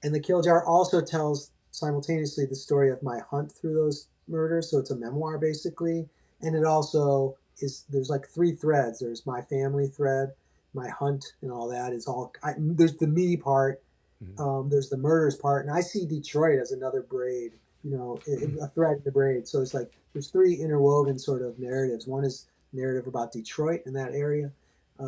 And the Kill Jar also tells simultaneously the story of my hunt through those murders. So it's a memoir basically. And it also is, there's like three threads. There's my family thread, my hunt and all that is all, there's the me part. There's the murders part. And I see Detroit as another braid, a thread in the braid. So it's like, there's three interwoven sort of narratives. One is narrative about Detroit in that area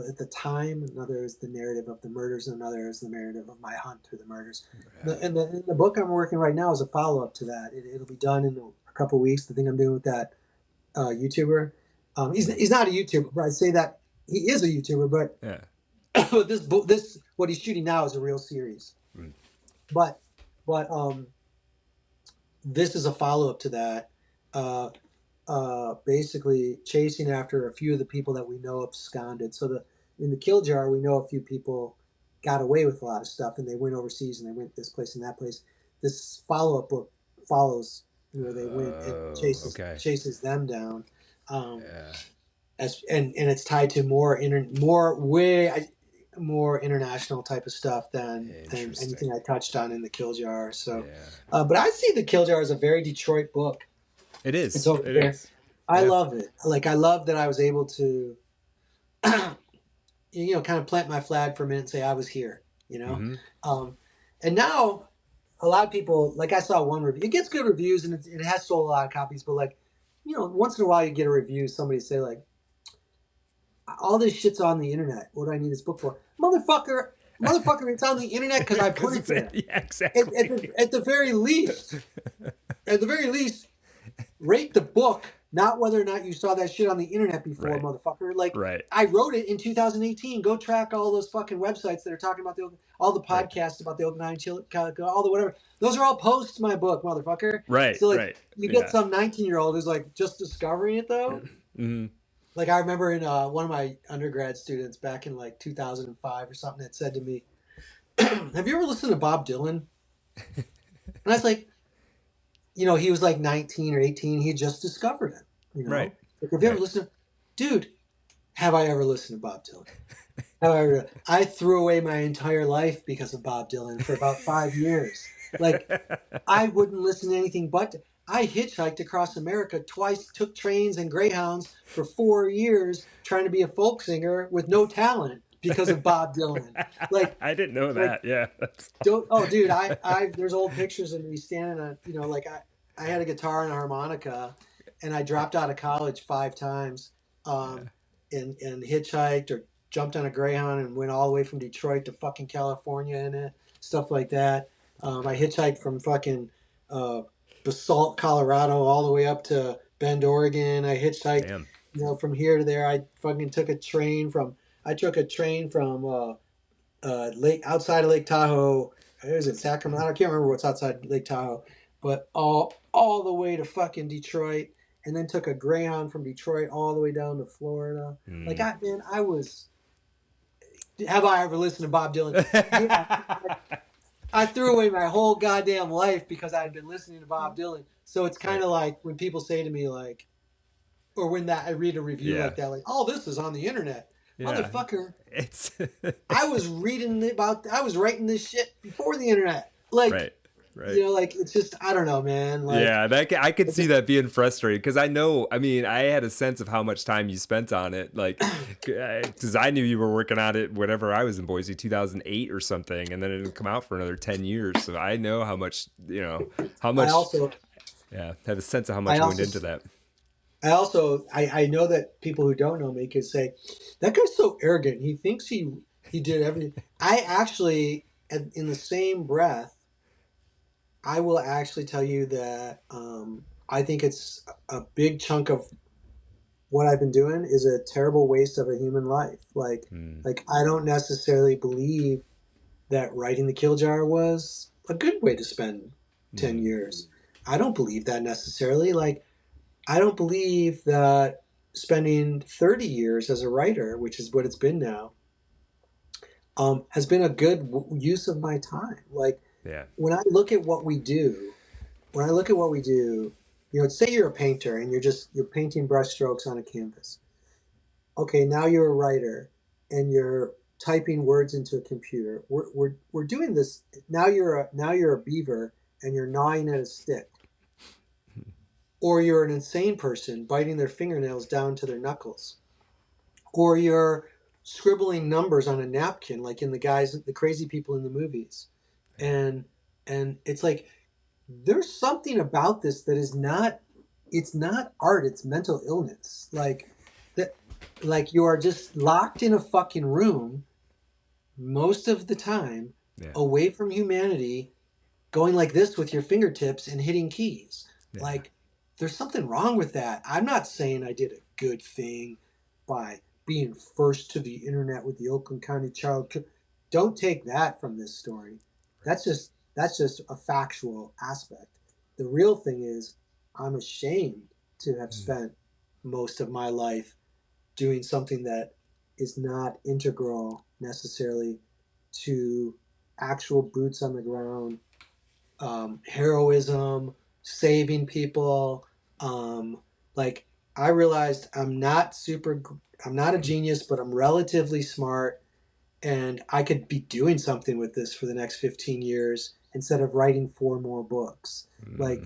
at the time. Another is the narrative of the murders, and another is the narrative of my hunt through the murders. Right. And the book I'm working right now is a follow-up to that. It'll be done in a couple of weeks. The thing I'm doing with that YouTuber, he's not a YouTuber, but I say that he is a YouTuber, but yeah. this what he's shooting now is a real series. But this is a follow-up to that. Basically chasing after a few of the people that we know absconded. So in the Kill Jar, we know a few people got away with a lot of stuff, and they went overseas and they went this place and that place. This follow-up book follows where they went and chases them down. And it's tied to more international type of stuff than anything I touched on in the Kill Jar. So, but I see the Kill Jar as a very Detroit book. It is. It's over there. I love it. Like, I love that I was able to, kind of plant my flag for a minute and say I was here, And now a lot of people, like I saw one review, it gets good reviews and it has sold a lot of copies, but like, once in a while you get a review, somebody say like, all this shit's on the internet. What do I need this book for? Motherfucker, it's on the internet because I put it there. Yeah, exactly. At the very least, rate the book, not whether or not you saw that shit on the internet before, Right. motherfucker. Like, Right. I wrote it in 2018. Go track all those fucking websites that are talking about all the podcasts about the Oakland all the whatever. Those are all posts, my book, motherfucker. Right. So like, Right. you get some 19-year-old who's like just discovering it though. Mm-hmm. Like I remember in one of my undergrad students back in like 2005 or something that said to me, "Have you ever listened to Bob Dylan?" And I was like, he was like 19 or 18. He had just discovered it. Right. Like, have you ever listened? Dude, have I ever listened to Bob Dylan? I threw away my entire life because of Bob Dylan for about 5 years. Like, I wouldn't listen to anything but. I hitchhiked across America twice, took trains and Greyhounds for 4 years trying to be a folk singer with no talent because of Bob Dylan. Like, I didn't know that. Yeah. That's dude, I there's old pictures of me standing on, like I had a guitar and a harmonica, and I dropped out of college 5 times, and hitchhiked or jumped on a Greyhound and went all the way from Detroit to fucking California and stuff like that. I hitchhiked from fucking Basalt, Colorado, all the way up to Bend, Oregon. I hitchhiked, from here to there. I took a train from lake outside of Lake Tahoe. It was in Sacramento. I can't remember what's outside Lake Tahoe, but all the way to fucking Detroit, and then took a Greyhound from Detroit all the way down to Florida. Like, I was. Have I ever listened to Bob Dylan? I threw away my whole goddamn life because I had been listening to Bob Dylan. So it's kind of like when people say to me like, or when I read a review like that, like, "Oh, this is on the internet." Yeah. Motherfucker, I was writing this shit before the internet. Like, right. Like, it's just, I don't know, man. Like, yeah, I could see that being frustrating because I had a sense of how much time you spent on it. Like, because I knew you were working on it whenever I was in Boise, 2008 or something, and then it didn't come out for another 10 years. So I know how much, have a sense of how much went into that. I know that people who don't know me could say, that guy's so arrogant. He thinks he did everything. I actually, in the same breath, I will actually tell you that I think it's a big chunk of what I've been doing is a terrible waste of a human life. Like I don't necessarily believe that writing The Kill Jar was a good way to spend 10 years. I don't believe that necessarily. Like, I don't believe that spending 30 years as a writer, which is what it's been now, has been a good use of my time. Like, when I look at what we do, say you're a painter and you're painting brushstrokes on a canvas. Okay, now you're a writer and you're typing words into a computer. We're doing this. Now you're a beaver and you're gnawing at a stick. Or you're an insane person biting their fingernails down to their knuckles. Or you're scribbling numbers on a napkin like in the crazy people in the movies. And it's like, there's something about this that is not, it's not art, it's mental illness. Like that, like you are just locked in a fucking room most of the time, away from humanity, going like this with your fingertips and hitting keys. Like, there's something wrong with that. I'm not saying I did a good thing by being first to the internet with the Oakland County Child. Don't take that from this story. That's just a factual aspect. The real thing is, I'm ashamed to have spent most of my life doing something that is not integral necessarily to actual boots on the ground, heroism, saving people. Like, I realized I'm not a genius, but I'm relatively smart, and I could be doing something with this for the next 15 years instead of writing 4 more books. Like,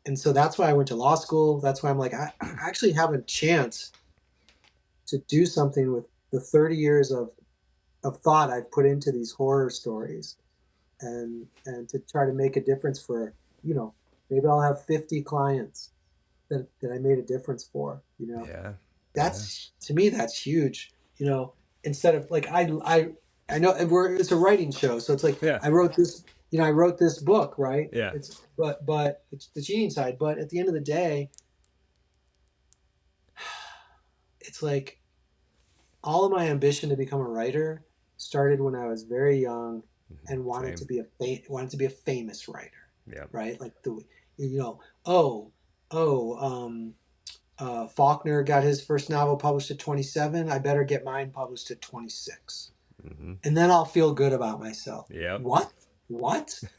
and so that's why I went to law school. That's why I'm like, I actually have a chance to do something with the 30 years of thought I've put into these horror stories. and to try to make a difference for, maybe I'll have 50 clients that I made a difference for, Yeah. Yeah. That's, to me, that's huge, instead of like, I know it's a writing show. So it's like, Yeah. I wrote this book, right? Yeah. But it's the cheating side. But at the end of the day, it's like all of my ambition to become a writer started when I was very young and wanted Same. to be a famous writer, Yeah. right? Like oh, Faulkner got his first novel published at 27. I better get mine published at 26. Mm-hmm. And then I'll feel good about myself. Yep. What?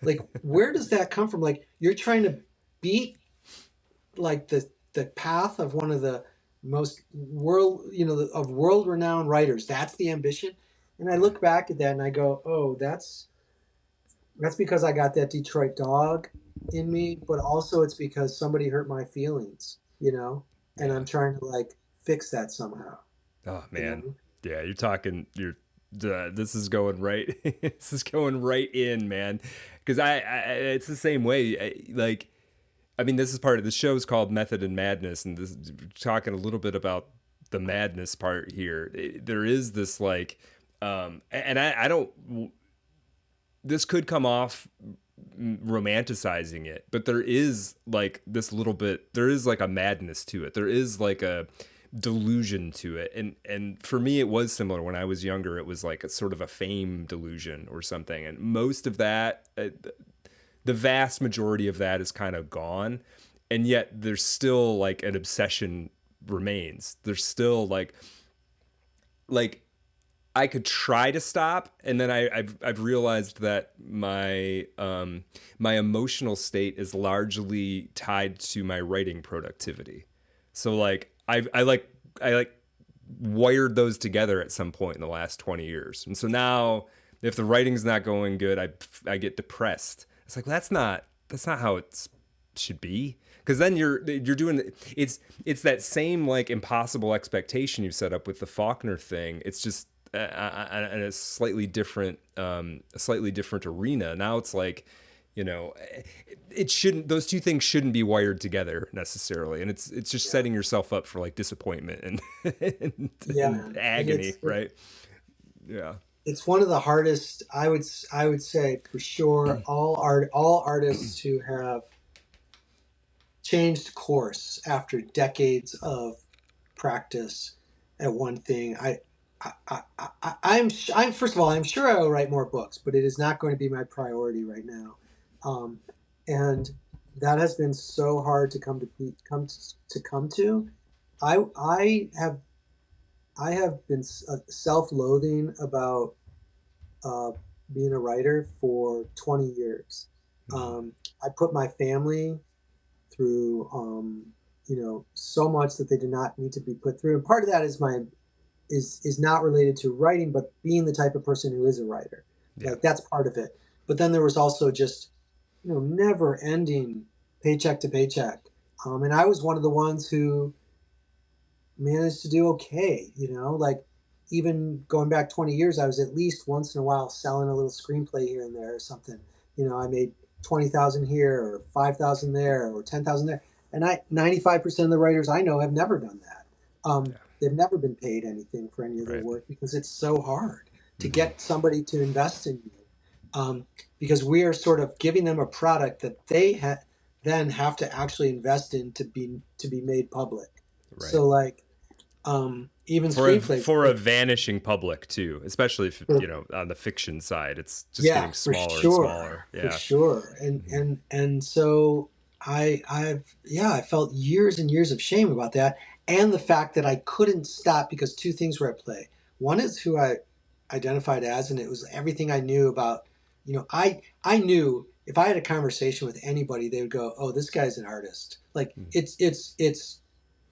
Like, where does that come from? Like, you're trying to beat like the path of one of the most world renowned writers. That's the ambition. And I look back at that and I go, oh, that's because I got that Detroit dog in me, but also it's because somebody hurt my feelings, and I'm trying to like fix that somehow. Oh man. Yeah. This is going right. This is going right in, man. Cause it's the same way. This is part of the show is called Method and Madness. And this talking a little bit about the madness part here. There is this like, and I don't, this could come off romanticizing it, but there is like this little bit, there is like a madness to it. There is like a delusion to it. And for me, it was similar when I was younger. It was like a sort of a fame delusion or something. And most of that, the vast majority of that is kind of gone. And yet there's still like an obsession remains. There's still like I could try to stop, and then I've realized that my emotional state is largely tied to my writing productivity. So like I wired those together at some point in the last 20 years, and so now if the writing's not going good, I get depressed. It's like that's not how it should be. Because then you're doing it's that same like impossible expectation you set up with the Faulkner thing. It's just a slightly different arena. Now it's like, it shouldn't. Those two things shouldn't be wired together necessarily, and it's just setting yourself up for like disappointment and agony, right? Yeah. It's one of the hardest. I would say for sure. All artists who have changed course after decades of practice at one thing. I'm first of all, I'm sure I will write more books, but it is not going to be my priority right now, and that has been so hard to come to. I have been self-loathing about being a writer for 20 years. I put my family through so much that they did not need to be put through, and part of that is not related to writing, but being the type of person who is a writer. Yeah. Like that's part of it. But then there was also just never ending paycheck to paycheck, and I was one of the ones who managed to do okay. Like even going back 20 years, I was at least once in a while selling a little screenplay here and there or something. I made 20,000 here or 5,000 there or 10,000 there. And 95% of the writers I know have never done that. They've never been paid anything for any of their work because it's so hard to get somebody to invest in you. Because we are sort of giving them a product that they then have to actually invest in to be made public. Right. So like, even screenplays for a vanishing public too, especially if on the fiction side, it's just getting smaller and smaller. Yeah, for sure. And so I felt years and years of shame about that, and the fact that I couldn't stop because two things were at play. One is who I identified as, and it was everything I knew about. I knew if I had a conversation with anybody, they would go, "Oh, this guy's an artist." Like it's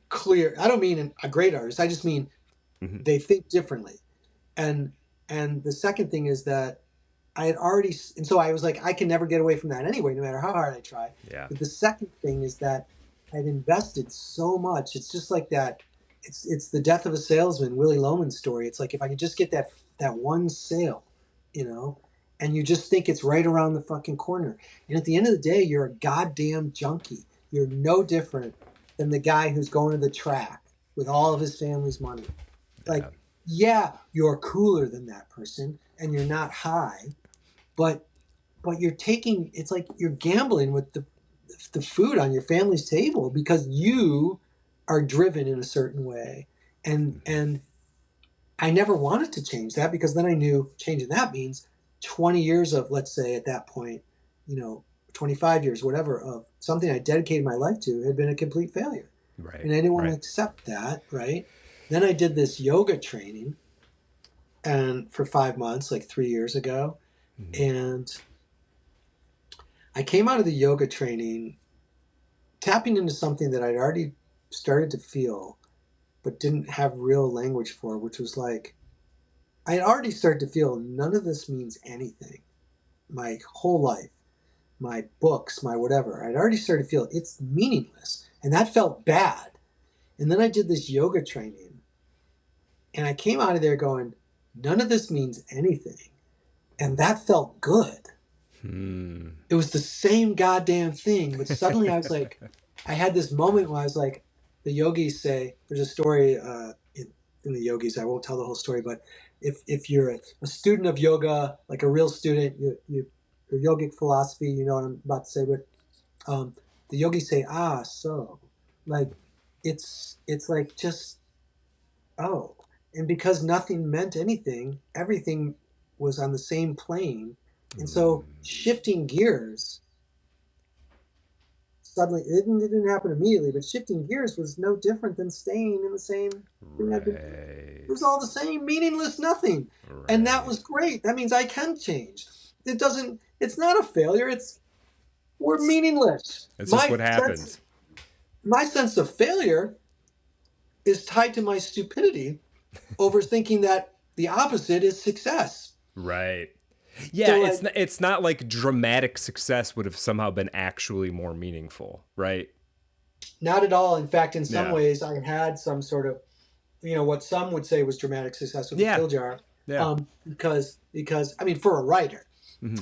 clear. I don't mean a great artist. I just mean they think differently. And the second thing is that I had already, and so I was like, I can never get away from that anyway, no matter how hard I try. Yeah. But the second thing is that I'd invested so much. It's just like that. It's the Death of a Salesman, Willie Loman's story. It's like if I could just get that one sale, and you just think it's right around the fucking corner. And at the end of the day, you're a goddamn junkie. You're no different than the guy who's going to the track with all of his family's money. Like, yeah, you're cooler than that person and you're not high, but you're taking, it's like you're gambling with the food on your family's table because you are driven in a certain way. And I never wanted to change that, because then I knew changing that means 20 years of, let's say at that point, 25 years, whatever, of something I dedicated my life to had been a complete failure. Right. And I didn't want to accept that, right? Then I did this yoga training and for 5 months, like 3 years ago. And I came out of the yoga training tapping into something that I'd already started to feel, but didn't have real language for, which was like, I had already started to feel none of this means anything. My whole life, my books, my whatever, I'd already started to feel it's meaningless. And that felt bad. And then I did this yoga training and I came out of there going, none of this means anything. And that felt good. It was the same goddamn thing. But suddenly I was like, I had this moment where I was like, the yogis say, there's a story in the yogis, I won't tell the whole story, but if you're a student of yoga, like a real student, your yogic philosophy, you know what I'm about to say, but the yogis say, so, like, it's like just, oh. And because nothing meant anything, everything was on the same plane. And so shifting gears, suddenly, it didn't happen immediately, but shifting gears was no different than staying in the same thing. It was all the same, meaningless nothing. Right. And that was great. That means I can change. It's not a failure. We're meaningless. It's just what happens. My sense of failure is tied to my stupidity over thinking that the opposite is success. Right. Yeah, so it's not like dramatic success would have somehow been actually more meaningful, right? Not at all. In fact, in some ways, I had some sort of, what some would say was dramatic success with the kill jar. Yeah. Because I mean, for a writer,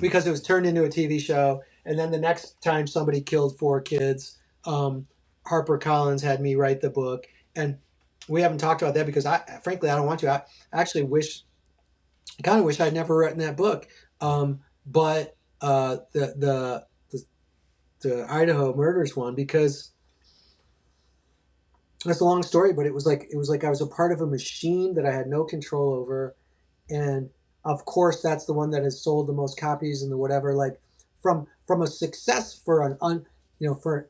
because it was turned into a TV show, and then the next time somebody killed 4 kids, HarperCollins had me write the book, and we haven't talked about that because frankly, I don't want to. I actually kind of wish I'd never written that book. But the Idaho murders one, because that's a long story, but it was like I was a part of a machine that I had no control over, and of course that's the one that has sold the most copies and the whatever. Like from a success for for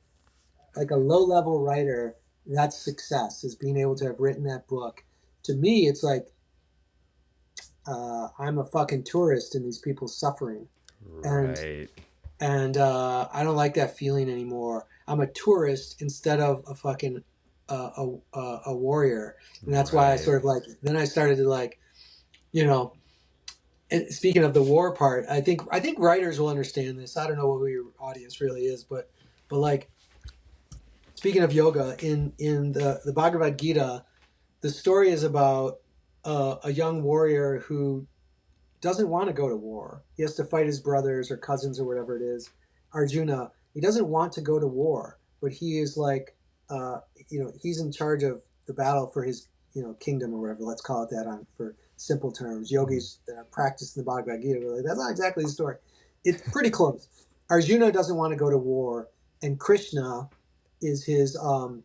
like a low level writer, that's success, is being able to have written that book. To me, it's like I'm a fucking tourist in these people's suffering. Right. And I don't like that feeling anymore. I'm a tourist instead of a fucking a warrior. And that's why I sort of like, then I started to like, and speaking of the war part, I think writers will understand this. I don't know what your audience really is, but like, speaking of yoga, in the Bhagavad Gita, the story is about a young warrior who doesn't want to go to war. He has to fight his brothers or cousins or whatever it is. Arjuna, he doesn't want to go to war, but he is like, he's in charge of the battle for his, kingdom or whatever. Let's call it that for simple terms. Yogis that are practicing the Bhagavad Gita, like, that's not exactly the story. It's pretty close. Arjuna doesn't want to go to war, and Krishna is his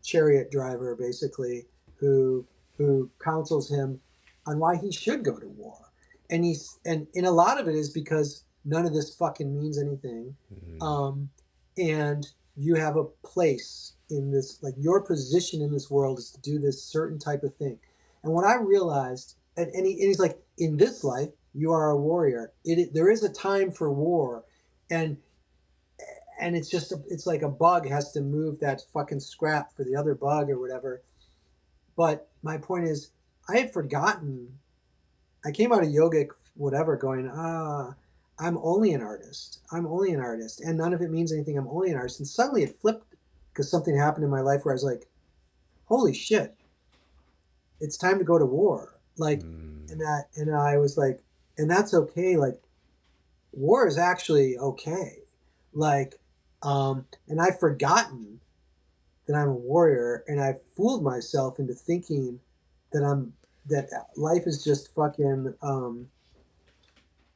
chariot driver, basically, who counsels him on why he should go to war. And and a lot of it is because none of this fucking means anything. And you have a place in this, like your position in this world is to do this certain type of thing. And what I realized, and he's like, in this life, you are a warrior. There is a time for war. And it's just, it's like a bug has to move that fucking scrap for the other bug or whatever. But my point is, I had forgotten. I came out of yogic whatever going, I'm only an artist. I'm only an artist. And none of it means anything. I'm only an artist. And suddenly it flipped because something happened in my life where I was like, holy shit, it's time to go to war. Like, and I was like, and that's okay. Like, war is actually okay. Like, and I've forgotten that I'm a warrior, and I fooled myself into thinking that life is just fucking,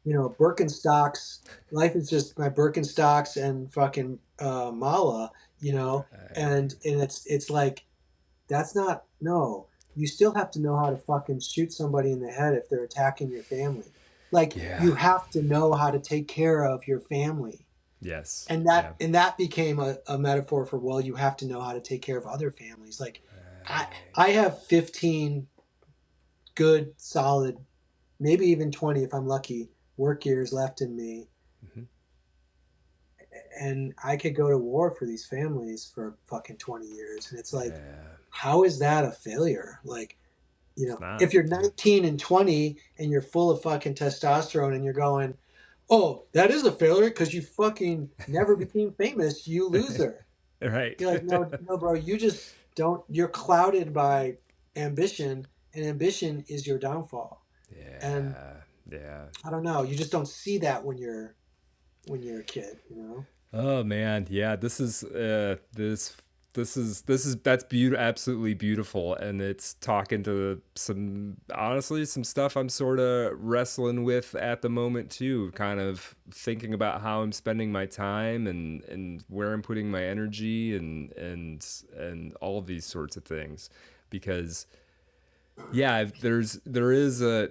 Birkenstocks. Life is just my Birkenstocks and fucking mala, and it's like, that's not, no. You still have to know how to fucking shoot somebody in the head if they're attacking your family. Like, Yeah. you have to know how to take care of your family. Yes. And that became a metaphor for, well, you have to know how to take care of other families. Like, I have 15 good, solid, maybe even 20 if I'm lucky, work years left in me. Mm-hmm. And I could go to war for these families for fucking 20 years. And it's like, how is that a failure? Like, if you're 19 and 20 and you're full of fucking testosterone and you're going, oh, that is a failure because you fucking never became famous, you loser. Right. You're like, no, bro, you just don't, you're clouded by ambition, and ambition is your downfall. Yeah. And I don't know, you just don't see that when you're a kid, Oh man, yeah, that's beautiful, absolutely beautiful, and it's talking to some stuff I'm sort of wrestling with at the moment too, kind of thinking about how I'm spending my time and where I'm putting my energy and all of these sorts of things, because there is a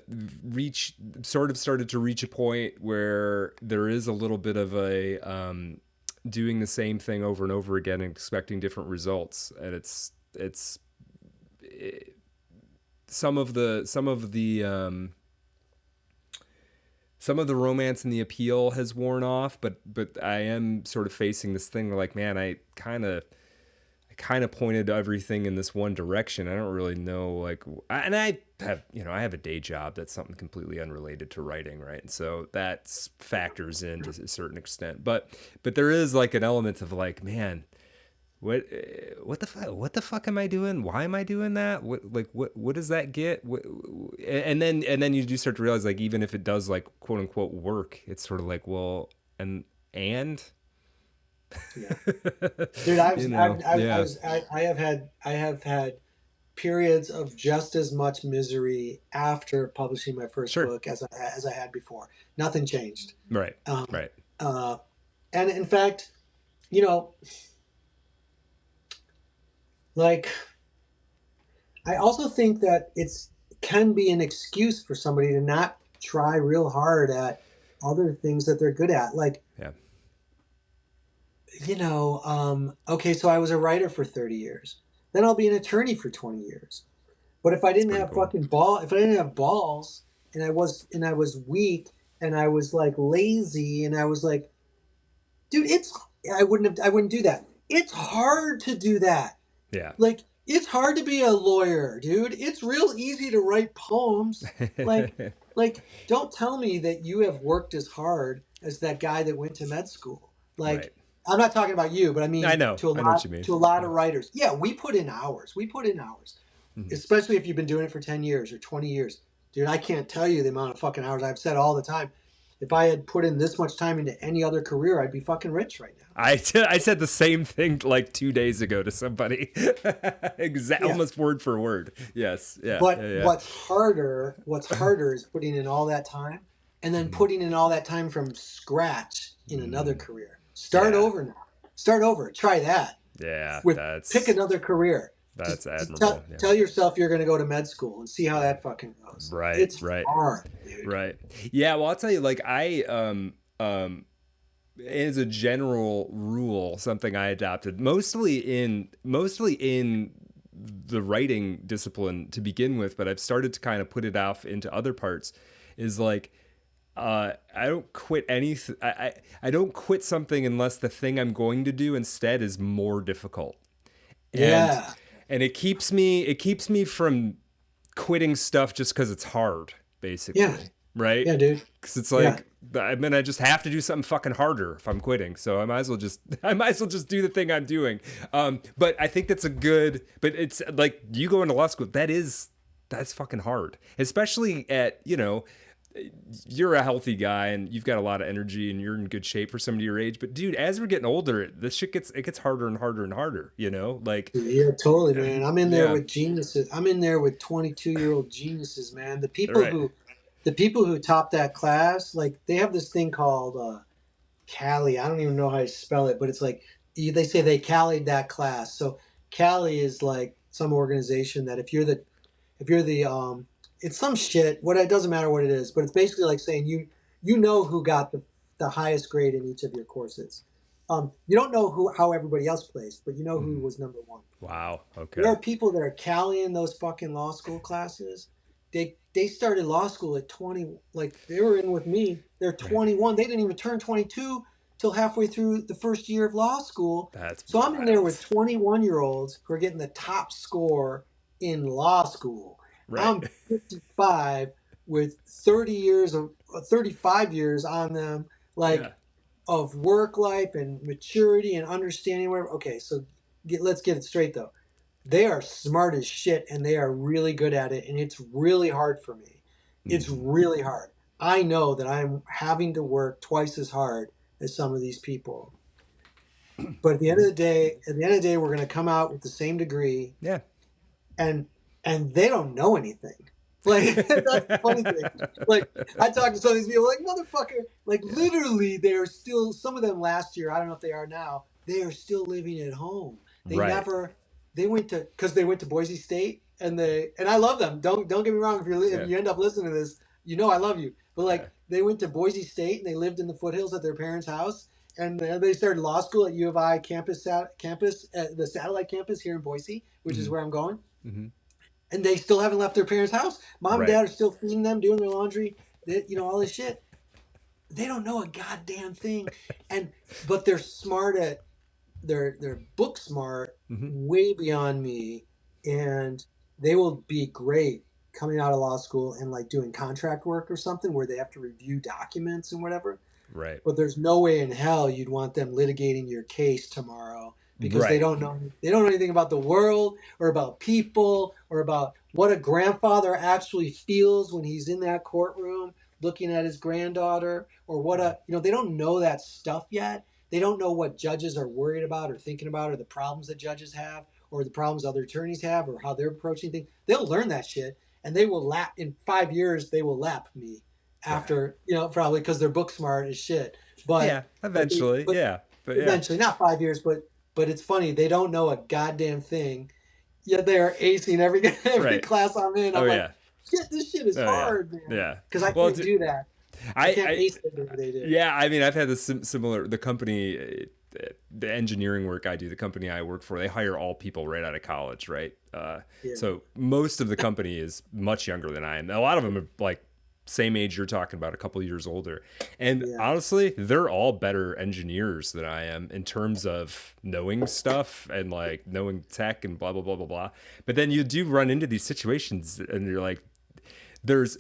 started to reach a point where there is a little bit of a doing the same thing over and over again and expecting different results, and some of the romance and the appeal has worn off, but I am sort of facing this thing like, man, I kind of pointed everything in this one direction. I don't really know, and I have a day job that's something completely unrelated to writing, right? And so that factors in to a certain extent. But there is like an element of like, man, what the fuck am I doing? Why am I doing that? What does that get? And then you do start to realize, like, even if it does, like, quote unquote work, it's sort of like, well, and yeah, dude, I have had periods of just as much misery after publishing my first book as I had before. Nothing changed. Right. Right. And in fact, like, I also think that can be an excuse for somebody to not try real hard at other things that they're good at. Like, okay, so I was a writer for 30 years. Then I'll be an attorney for 20 years. But if I didn't have if I didn't have balls, and I was weak, and I was like lazy, and I was like, dude, I wouldn't do that. It's hard to do that. Yeah. Like, it's hard to be a lawyer, dude. It's real easy to write poems. Like, don't tell me that you have worked as hard as that guy that went to med school. Like, right. I'm not talking about you, but I mean, I know what you mean. To a lot of writers. Yeah, we put in hours. Mm-hmm. Especially if you've been doing it for 10 years or 20 years. Dude, I can't tell you the amount of fucking hours I've said all the time. If I had put in this much time into any other career, I'd be fucking rich right now. I said the same thing like 2 days ago to somebody. Almost word for word. Yes. Yeah. But what's harder is putting in all that time and then putting in all that time from scratch in another career. Start over now. Start over. Try that. Yeah. Pick another career. That's admirable. Tell yourself you're going to go to med school and see how that fucking goes. Right. It's hard, dude. Right. Yeah. Well, I'll tell you, like, I, as a general rule, something I adopted mostly in the writing discipline to begin with, but I've started to kind of put it off into other parts, is like, I don't quit anything. I don't quit something unless the thing I'm going to do instead is more difficult. And it keeps me from quitting stuff just because it's hard, basically. Yeah. Right? Yeah, dude. Because it's like, I just have to do something fucking harder if I'm quitting. So I might as well just do the thing I'm doing. But I think but it's like, you go into law school, that's fucking hard. Especially at, you're a healthy guy and you've got a lot of energy and you're in good shape for somebody your age. But dude, as we're getting older, this shit gets harder and harder and harder, you know? Like, Yeah, totally, man. I'm in there yeah, with geniuses. I'm in there with 22-year-old geniuses, man. right. The people who top that class, like they have this thing called Cali. I don't even know how to spell it, but it's like they say they Cali'd that class. So Cali is like some organization that if you're the it's some shit. What it doesn't matter what it is, but it's basically like saying you know who got the highest grade in each of your courses. You don't know how everybody else placed, but you know who was number one. Wow. There Okay. are people that are Caliing those fucking law school classes. They started law school at 20, like they were in with me. They're 21. They didn't even turn 22 till halfway through the first year of law school. That's So I'm in there with wild. 21-year-olds who are getting the top score in law school. Right. I'm 55 with 35 years on them, Yeah. like of work life and maturity and understanding whatever. Okay, so let's get it straight though. They are smart as shit and they are really good at it, and it's really hard for me. It's Mhm. really hard. I know that I'm having to work twice as hard as some of these people. But at the end of the day, we're going to come out with the same degree, Yeah. and they don't know anything. Like that's the funny thing. Like I talk to some of these people, like motherfucker, like Yeah. literally, they're still, some of them last year. I don't know if they are now. They are still living at home. They Right. never. Because they went to Boise State, and I love them. Don't get me wrong. If Yeah. you end up listening to this, you know I love you. But Yeah. like they went to Boise State and they lived in the foothills at their parents' house, and they started law school at U of I campus, the satellite campus here in Boise, which is Hmm. where I'm going. Hmm. And they still haven't left their parents' house. Mom and Right. dad are still feeding them, doing their laundry, all this shit. They don't know a goddamn thing, but they're smart at they're book smart Hmm. way beyond me, and they will be great coming out of law school and like doing contract work or something where they have to review documents and whatever. Right. But there's no way in hell you'd want them litigating your case tomorrow, because Right. they don't know anything about the world or about people or about what a grandfather actually feels when he's in that courtroom looking at his granddaughter, or they don't know that stuff yet. They don't know what judges are worried about or thinking about, or the problems that judges have, or the problems other attorneys have, or how they're approaching things. They'll learn that shit, and they will lap in 5 years. They will lap me after, probably because they're book smart as shit. But Yeah. Eventually. but Yeah. But yeah. eventually, not 5 years, but it's funny. They don't know a goddamn thing. Yet they are acing every Right. class I'm in. Oh I'm like, yeah. shit, this shit is Oh yeah. hard, man. Yeah. Because I Well, can't do that. I can't I ace it the way they did. yeah. I mean, I've had this similar. The company, the engineering work I do, the company I work for, they hire all people right out of college, right? Yeah. So most of the company is much younger than I am. A lot of them are like same age you're talking about, a couple of years older. And Yeah. honestly, they're all better engineers than I am in terms of knowing stuff and like knowing tech and blah blah blah blah blah. But then you do run into these situations and you're like, it's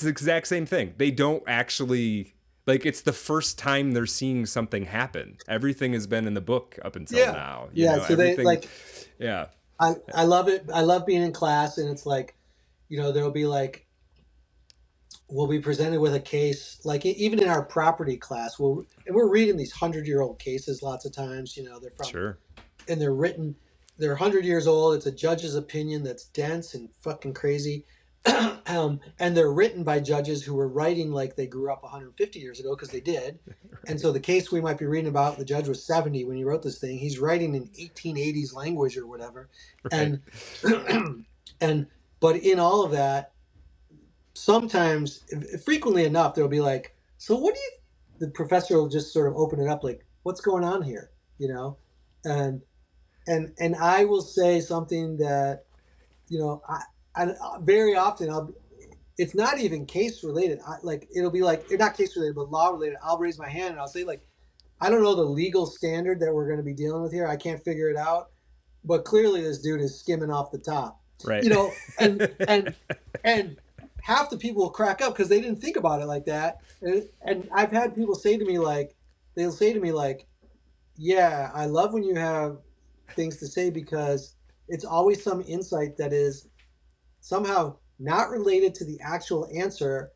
the exact same thing. They don't actually, like, it's the first time they're seeing something happen. Everything has been in the book up until Yeah. now. Yeah. So they Everything. like, Yeah. I love it. I love being in class, and it's like, there'll be like, we'll be presented with a case, like even in our property class, and we're reading these 100-year-old cases lots of times. They're from, Sure. and they're 100 years old. It's a judge's opinion that's dense and fucking crazy. And they're written by judges who were writing like they grew up 150 years ago, because they did. And so the case we might be reading about, the judge was 70 when he wrote this thing. He's writing in 1880s language or whatever. Right. And but in all of that, sometimes, frequently enough, there'll be like, so what do you, the professor will just sort of open it up like, what's going on here? And I will say something that, I very often it's not even case related. It'll be like, not case related, but law related. I'll raise my hand and I'll say like, I don't know the legal standard that we're going to be dealing with here. I can't figure it out, but clearly this dude is skimming off the top, Right. and half the people will crack up because they didn't think about it like that. And I've had people say to me like, yeah, I love when you have things to say, because it's always some insight that is somehow not related to the actual answer,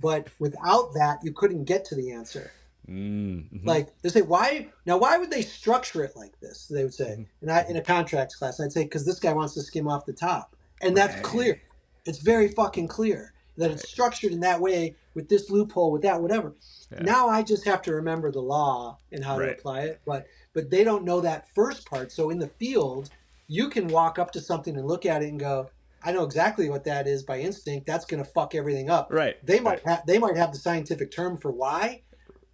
but without that, you couldn't get to the answer. Mm-hmm. Like they say, why would they structure it like this? They would say, and in a contracts class, I'd say, because this guy wants to skim off the top, and that's clear. It's very fucking clear that it's structured in that way with this loophole, with that, whatever. Yeah. Now I just have to remember the law and how to apply it, but they don't know that first part. So in the field, you can walk up to something and look at it and go, I know exactly what that is by instinct. That's going to fuck everything up. Right. They might have the scientific term for why,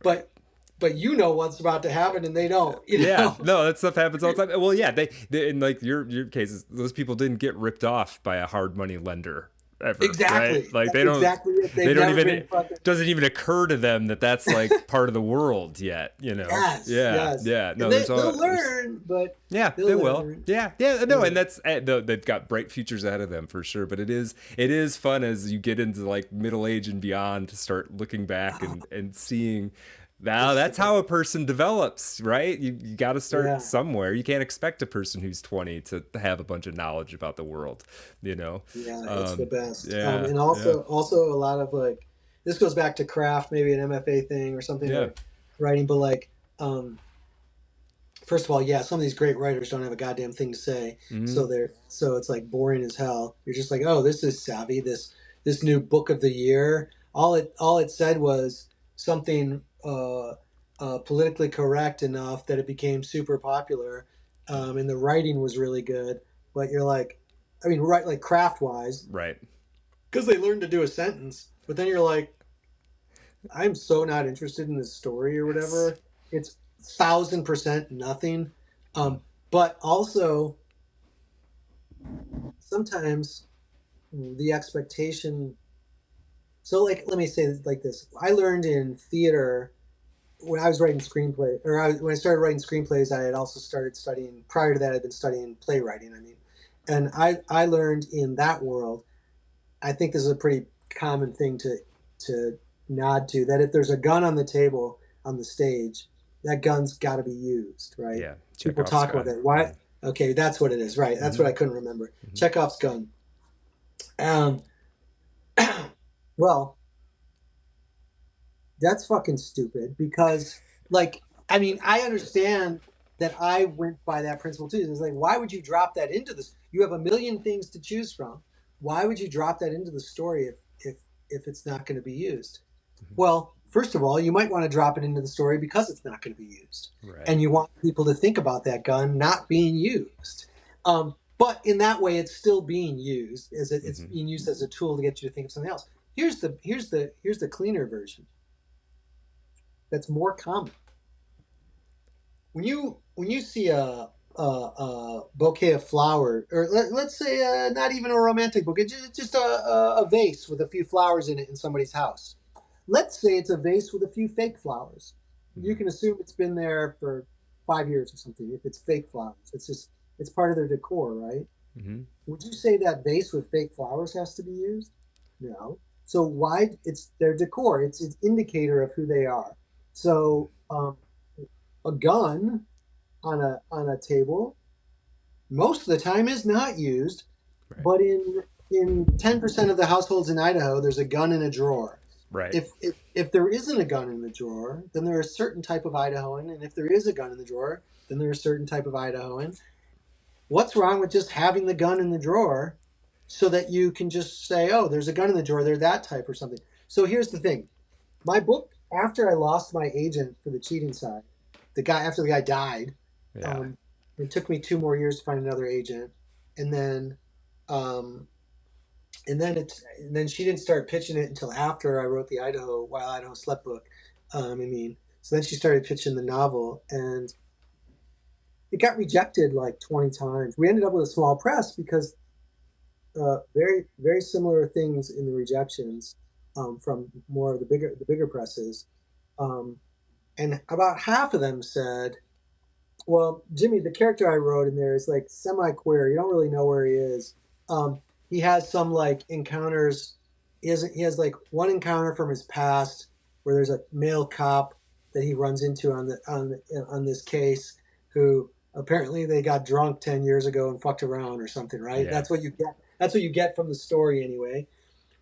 but you know what's about to happen and they don't. You know? Yeah, no, that stuff happens all the time. Well, yeah, they in like your cases, those people didn't get ripped off by a hard money lender ever. Exactly. Right? Like that's they don't even doesn't even occur to them that that's like part of the world yet. You know. Yes. Yeah. No, they'll learn, but yeah, they will. Yeah. No, and that's they've got bright futures ahead of them for sure. But it is fun as you get into like middle age and beyond to start looking back and seeing. Now that's how a person develops, right? You got to start somewhere. You can't expect a person who's 20 to have a bunch of knowledge about the world, you know? Yeah, it's the best. Yeah, and also a lot of like, this goes back to craft, maybe an MFA thing or something like writing, but like, first of all, some of these great writers don't have a goddamn thing to say. Mm-hmm. So it's like boring as hell. You're just like, oh, this is savvy. This new book of the year. All it said was something politically correct enough that it became super popular, and the writing was really good. But you're like, I mean, right, like craft wise, right? Because they learned to do a sentence. But then you're like, I'm so not interested in this story or whatever. It's 1,000% nothing. But also, sometimes the expectation. So, like, let me say it like this. I learned in theater when I was writing screenplay, when I started writing screenplays, I had also started studying, prior to that, I'd been studying playwriting, and I learned in that world, I think this is a pretty common thing to nod to, that if there's a gun on the table on the stage, that gun's got to be used, right? Yeah. People talk about that. Why? Yeah. Okay, that's what it is, right? That's what I couldn't remember. Mm-hmm. Chekhov's gun. Well, that's fucking stupid because, like, I mean, I understand that I went by that principle too. It's like, why would you drop that into this? You have a million things to choose from. Why would you drop that into the story if it's not going to be used? Mm-hmm. Well, first of all, you might want to drop it into the story because it's not going to be used. Right. And you want people to think about that gun not being used. But in that way, it's still being used it's being used as a tool to get you to think of something else. Here's the cleaner version. That's more common. When you see a bouquet of flowers, or let's say not even a romantic bouquet, just a vase with a few flowers in it in somebody's house. Let's say it's a vase with a few fake flowers. You can assume it's been there for 5 years or something. If it's fake flowers, it's part of their decor, right? Mm-hmm. Would you say that vase with fake flowers has to be used? No. So why? It's their decor. It's an indicator of who they are. So a gun on a table most of the time is not used, right. But in 10% of the households in Idaho, there's a gun in a drawer. Right. If there isn't a gun in the drawer, then there is a certain type of Idahoan, and if there is a gun in the drawer, then there's a certain type of Idahoan. What's wrong with just having the gun in the drawer so that you can just say, oh, there's a gun in the drawer, they're that type or something. So here's the thing. My book, after I lost my agent for the cheating side, after the guy died, it took me 2 more years to find another agent. And then she didn't start pitching it until after I wrote the While Idaho Slept book. So then she started pitching the novel, and it got rejected like 20 times. We ended up with a small press because very, very similar things in the rejections from more of the bigger presses. And about half of them said, well, Jimmy, the character I wrote in there is like semi-queer. You don't really know where he is. He has some like encounters. He has like one encounter from his past where there's a male cop that he runs into on this case who apparently they got drunk 10 years ago and fucked around or something, right? Yeah. That's what you get. That's what you get from the story anyway.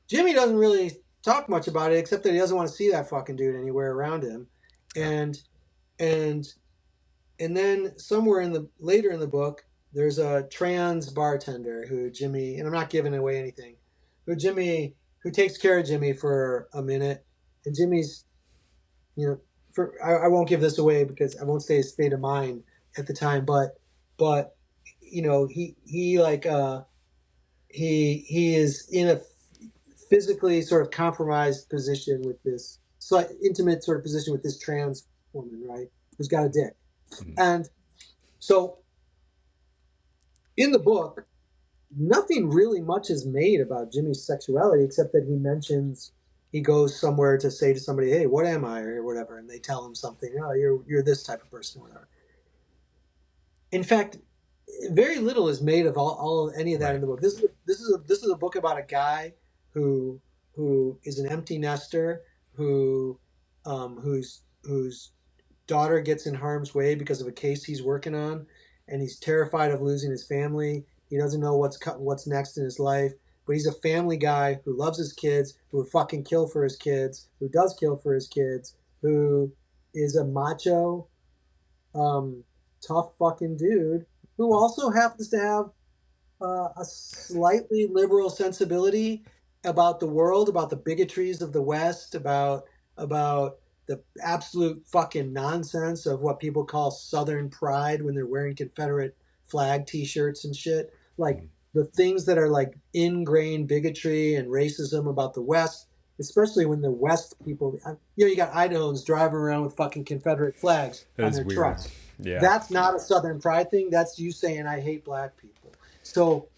Jimmy doesn't really talk much about it except that he doesn't want to see that fucking dude anywhere around him. Yeah. And then somewhere later in the book, there's a trans bartender who Jimmy, and I'm not giving away anything, who takes care of Jimmy for a minute, and Jimmy's, I won't give this away because I won't say his state of mind at the time, but he is in a physically sort of compromised position with this intimate sort of position with this trans woman, right, who's got a dick. Mm-hmm. And so in the book, nothing really much is made about Jimmy's sexuality except that he goes somewhere to say to somebody, hey, what am I, or whatever, and they tell him something, oh, you're this type of person, whatever. In fact, very little is made of all any of that in the book. This is a book about a guy who is an empty nester whose daughter gets in harm's way because of a case he's working on, and he's terrified of losing his family. He doesn't know what's next in his life, but he's a family guy who loves his kids, who would fucking kill for his kids, who does kill for his kids, who is a macho, tough fucking dude who also happens to have a slightly liberal sensibility about the world, about the bigotries of the West, about the absolute fucking nonsense of what people call Southern pride when they're wearing Confederate flag T-shirts and shit. Like the things that are like ingrained bigotry and racism about the West, especially when the West people, you got Idahans driving around with fucking Confederate flags on their trucks. Yeah. That's not a Southern pride thing. That's you saying I hate black people. So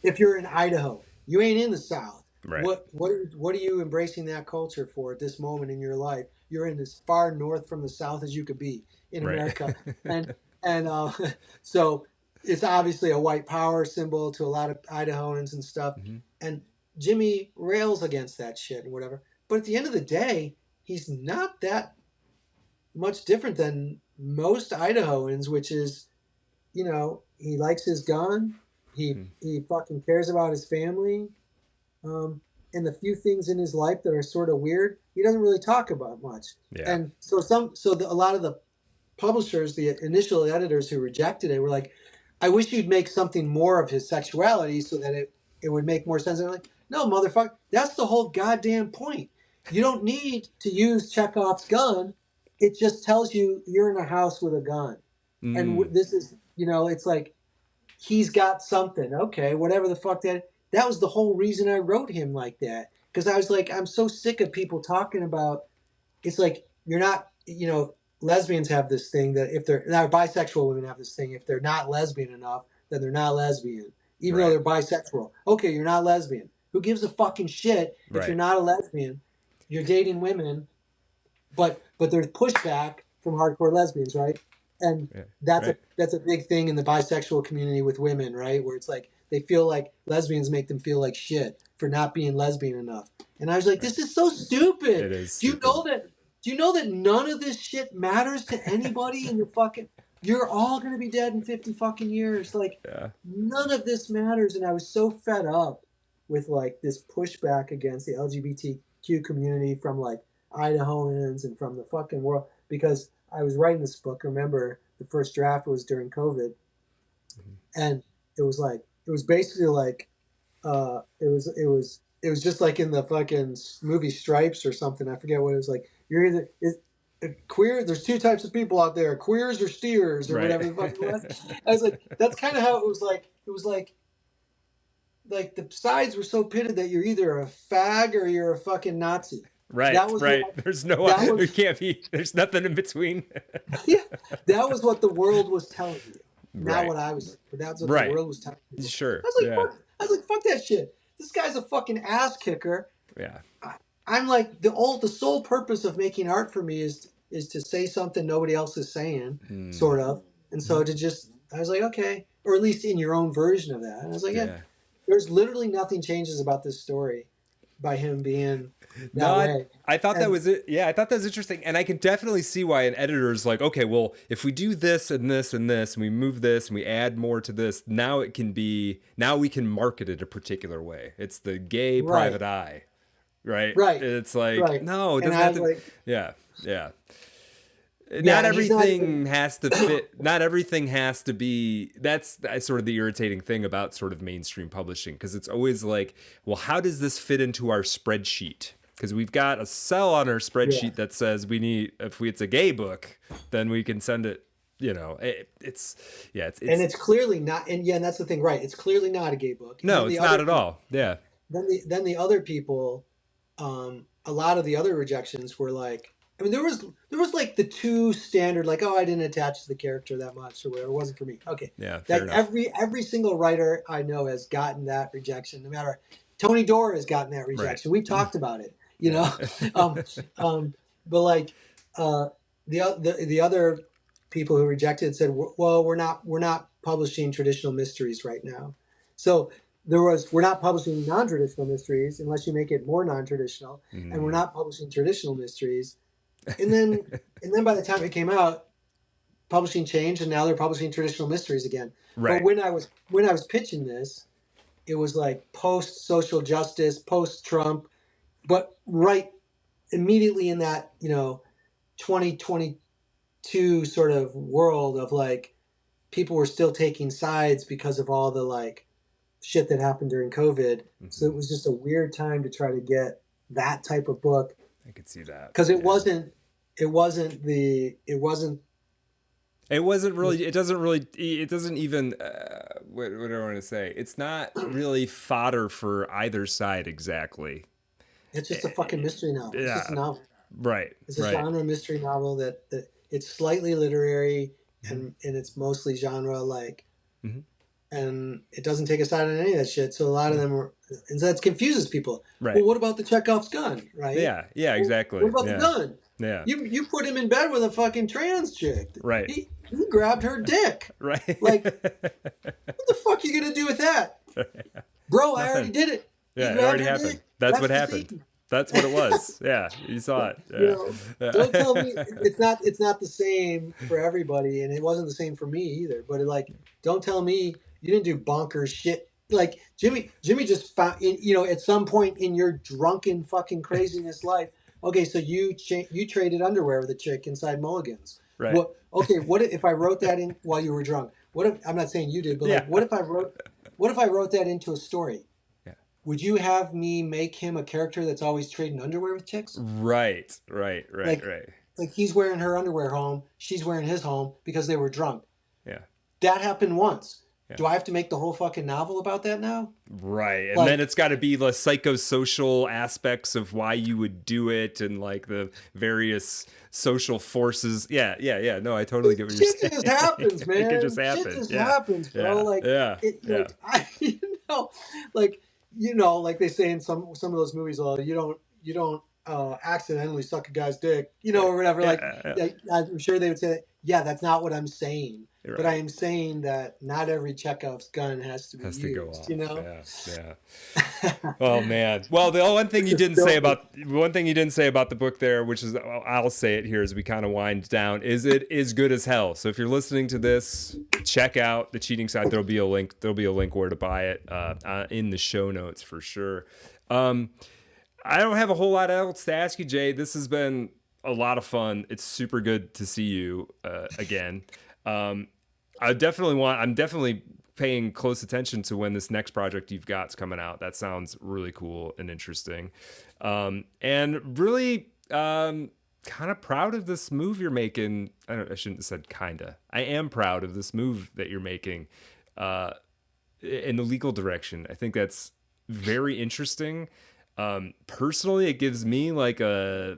if you're in Idaho, you ain't in the South. Right. What are you embracing that culture for at this moment in your life? You're in as far north from the South as you could be in America, and so it's obviously a white power symbol to a lot of Idahoans and stuff. Mm-hmm. And Jimmy rails against that shit and whatever. But at the end of the day, he's not that much different than most Idahoans, which is, he likes his gun, he fucking cares about his family. And the few things in his life that are sort of weird, he doesn't really talk about much. Yeah. And so a lot of the publishers, the initial editors who rejected it, were like, I wish you'd make something more of his sexuality so that it would make more sense. And I'm like, no, motherfucker, that's the whole goddamn point. You don't need to use Chekhov's gun. It just tells you you're in a house with a gun. Mm. And this is, it's like, he's got something. Okay, whatever the fuck that was the whole reason I wrote him like that. Because I was like, I'm so sick of people talking about, it's like, you're not, lesbians have this thing that if they're, now bisexual women have this thing, if they're not lesbian enough, then they're not lesbian. Even though they're bisexual. Okay, you're not lesbian. Who gives a fucking shit if you're not a lesbian? You're dating women, but there's pushback from hardcore lesbians, right? And that's a big thing in the bisexual community with women, right? Where it's like, they feel like lesbians make them feel like shit for not being lesbian enough. And I was like, this is so stupid. It is stupid. Do you know that none of this shit matters to anybody in your fucking, you're all going to be dead in 50 fucking years. Like, none of this matters. And I was so fed up with like this pushback against the LGBTQ community from like Idahoans and from the fucking world, because I was writing this book. Remember, the first draft was during COVID. Mm-hmm. And it was basically like, it was just like in the fucking movie Stripes or something. I forget what it was like. You're either queer. There's two types of people out there: queers or steers, or whatever the fuck it was. I was like, that's kind of how it was like. It was like the sides were so pitted that you're either a fag or you're a fucking Nazi. Right. That was right. There's no. There can't be. There's nothing in between. Yeah, that was what the world was telling you. Not what I was. But that's what the world was telling me. Sure. I was like, fuck that shit. This guy's a fucking ass kicker. Yeah. I'm like, the sole purpose of making art for me is to say something nobody else is saying, sort of. And so I was like, okay, or at least in your own version of that. And I was like, yeah. There's literally nothing changes about this story by him being that way. I thought that was it. Yeah, I thought that was interesting. And I can definitely see why an editor is like, okay, well, if we do this and this and this, and we move this and we add more to this, now we can market it a particular way. It's the gay private eye. right? Right. It's like, Right. no, it And doesn't I have was to. like, Yeah, yeah. Not yeah, and he's not even. everything has to fit. Not everything has to be. That's sort of the irritating thing about sort of mainstream publishing, because it's always like, well, how does this fit into our spreadsheet? Because we've got a cell on our Yeah. spreadsheet that says we need, if it's a gay book, then we can send it. It's yeah, And it's it's clearly not. And yeah, and that's the thing, right? It's clearly not a gay book. And no, then the it's other not at people, all. Yeah, then the other people, a lot of the other rejections were like, I mean, there was like the two standard, like, oh, I didn't attach to the character that much or whatever. It wasn't for me. Okay, yeah, fair that enough. every single writer I know has gotten that rejection. No matter, Tony Doerr has gotten that Right. rejection. We've talked about it, you Yeah. know. But like uh, the other people who rejected said, well, we're not publishing traditional mysteries right now. So we're not publishing non-traditional mysteries unless you make it more non-traditional, and we're not publishing traditional mysteries. And then by the time it came out, publishing changed, and now they're publishing traditional mysteries again. Right. But when I was pitching this, it was like post social justice, post Trump, but right immediately in that 2022 sort of world of like people were still taking sides because of all the like shit that happened during COVID. So it was just a weird time to try to get that type of book, I could see that, because it yeah. wasn't really, it doesn't even, what do I want to say? It's not really fodder for either side exactly. it's just a fucking mystery novel. It's just a novel. Right. It's a genre mystery novel that it's slightly literary, and it's mostly genre like, and it doesn't take a side on any of that shit. So a lot of them are, and so that confuses people. Right. Well, what about the Chekhov's gun? Right. Yeah. Yeah. Exactly. What about the gun? Yeah. You put him in bed with a fucking trans chick. Right. He grabbed her dick. Right. Like, what the fuck are you gonna do with that? Bro, I already did it. Yeah, it already happened. Dick. That's what happened. That's what it was. Yeah, you saw it. Yeah. Don't tell me it's not the same for everybody, and it wasn't the same for me either. But don't tell me you didn't do bonkers shit. Like Jimmy just found, at some point in your drunken fucking craziness life. Okay, so you traded underwear with a chick inside Mulligan's. Right. What if I wrote that in while you were drunk? What if, I'm not saying you did, but what if I wrote that into a story? Yeah. Would you have me make him a character that's always trading underwear with chicks? Right. Like he's wearing her underwear home, she's wearing his home because they were drunk. Yeah. That happened once. Yeah. Do I have to make the whole fucking novel about that now? Right. And then it's got to be the psychosocial aspects of why you would do it, and like the various social forces. Yeah. No, I totally get what you're saying. Shit just happens, man. It just happens. Shit just happens, bro. Like they say in some of those movies, you don't accidentally suck a guy's dick, or whatever. I'm sure they would say, yeah, that's not what I'm saying. Right. But I am saying that not every Chekhov's gun has to go off. Yeah. Oh man. Well, the one thing you didn't say about the book there, which is, I'll say it here as we kind of wind down, is it is good as hell. So if you're listening to this, check out The Cheating Side. There'll be a link where to buy it in the show notes for sure. I don't have a whole lot else to ask you, Jay. This has been a lot of fun. It's super good to see you again. I'm definitely paying close attention to when this next project you've got's coming out. That sounds really cool and interesting. And really kind of proud of this move you're making. I shouldn't have said kinda. I am proud of this move that you're making in the legal direction. I think that's very interesting. Personally, it gives me like a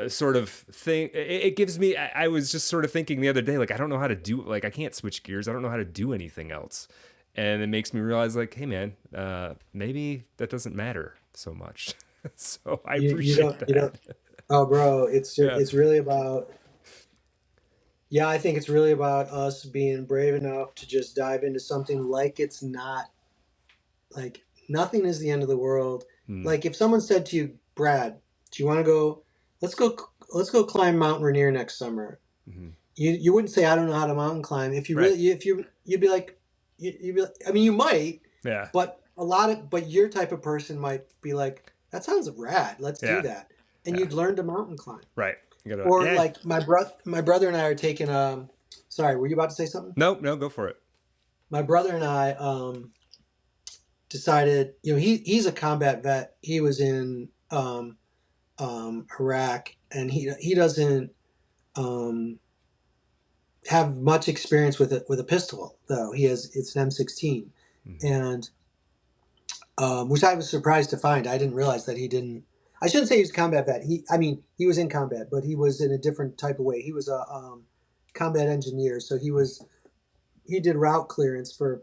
sort of thing. It gives me, I was just sort of thinking the other day, like, I don't know how to do, like, I can't switch gears. I don't know how to do anything else. And it makes me realize, like, hey man, maybe that doesn't matter so much. So I appreciate that. Oh bro, it's really about, I think it's really about us being brave enough to just dive into something like it's not, like, nothing is the end of the world. Like if someone said to you, Brad, do you want to go, let's go climb Mount Rainier next summer. Mm-hmm. You wouldn't say, I don't know how to mountain climb. If you really, you'd be like, I mean, you might, yeah. But but your type of person might be like, that sounds rad. Let's do that. And you'd learn to mountain climb. Right. Or like my brother and I are taking, sorry, were you about to say something? No, go for it. My brother and I, decided, he's a combat vet. He was in, Iraq, and he doesn't, have much experience with a pistol, though. It's an M16, and which I was surprised to find. I didn't realize that he didn't. I shouldn't say he was a combat vet. He was in combat, but he was in a different type of way. He was a combat engineer, so he did route clearance for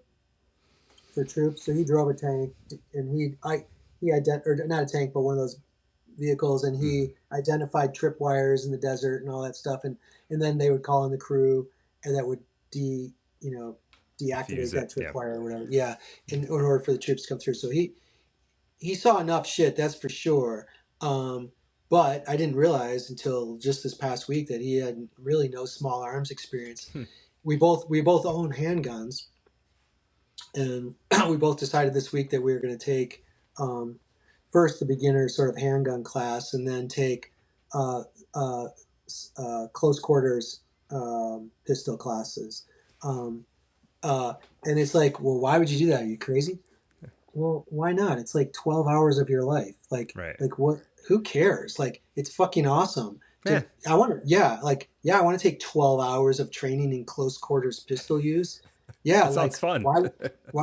troops. So he drove a tank, and he not a tank, but one of those vehicles, and he identified tripwires in the desert and all that stuff, and then they would call in the crew, and that would deactivate that tripwire or whatever. Yeah, in order for the troops to come through. So he saw enough shit, that's for sure. But I didn't realize until just this past week that he had really no small arms experience. We both own handguns, and we both decided this week that we were going to take first the beginner sort of handgun class, and then take close quarters pistol classes. And it's like, well, why would you do that? Are you crazy? Well, why not? It's like 12 hours of your life. Like what? Who cares? Like, it's fucking awesome. I want to take 12 hours of training in close quarters pistol use. Yeah, that sounds fun. Why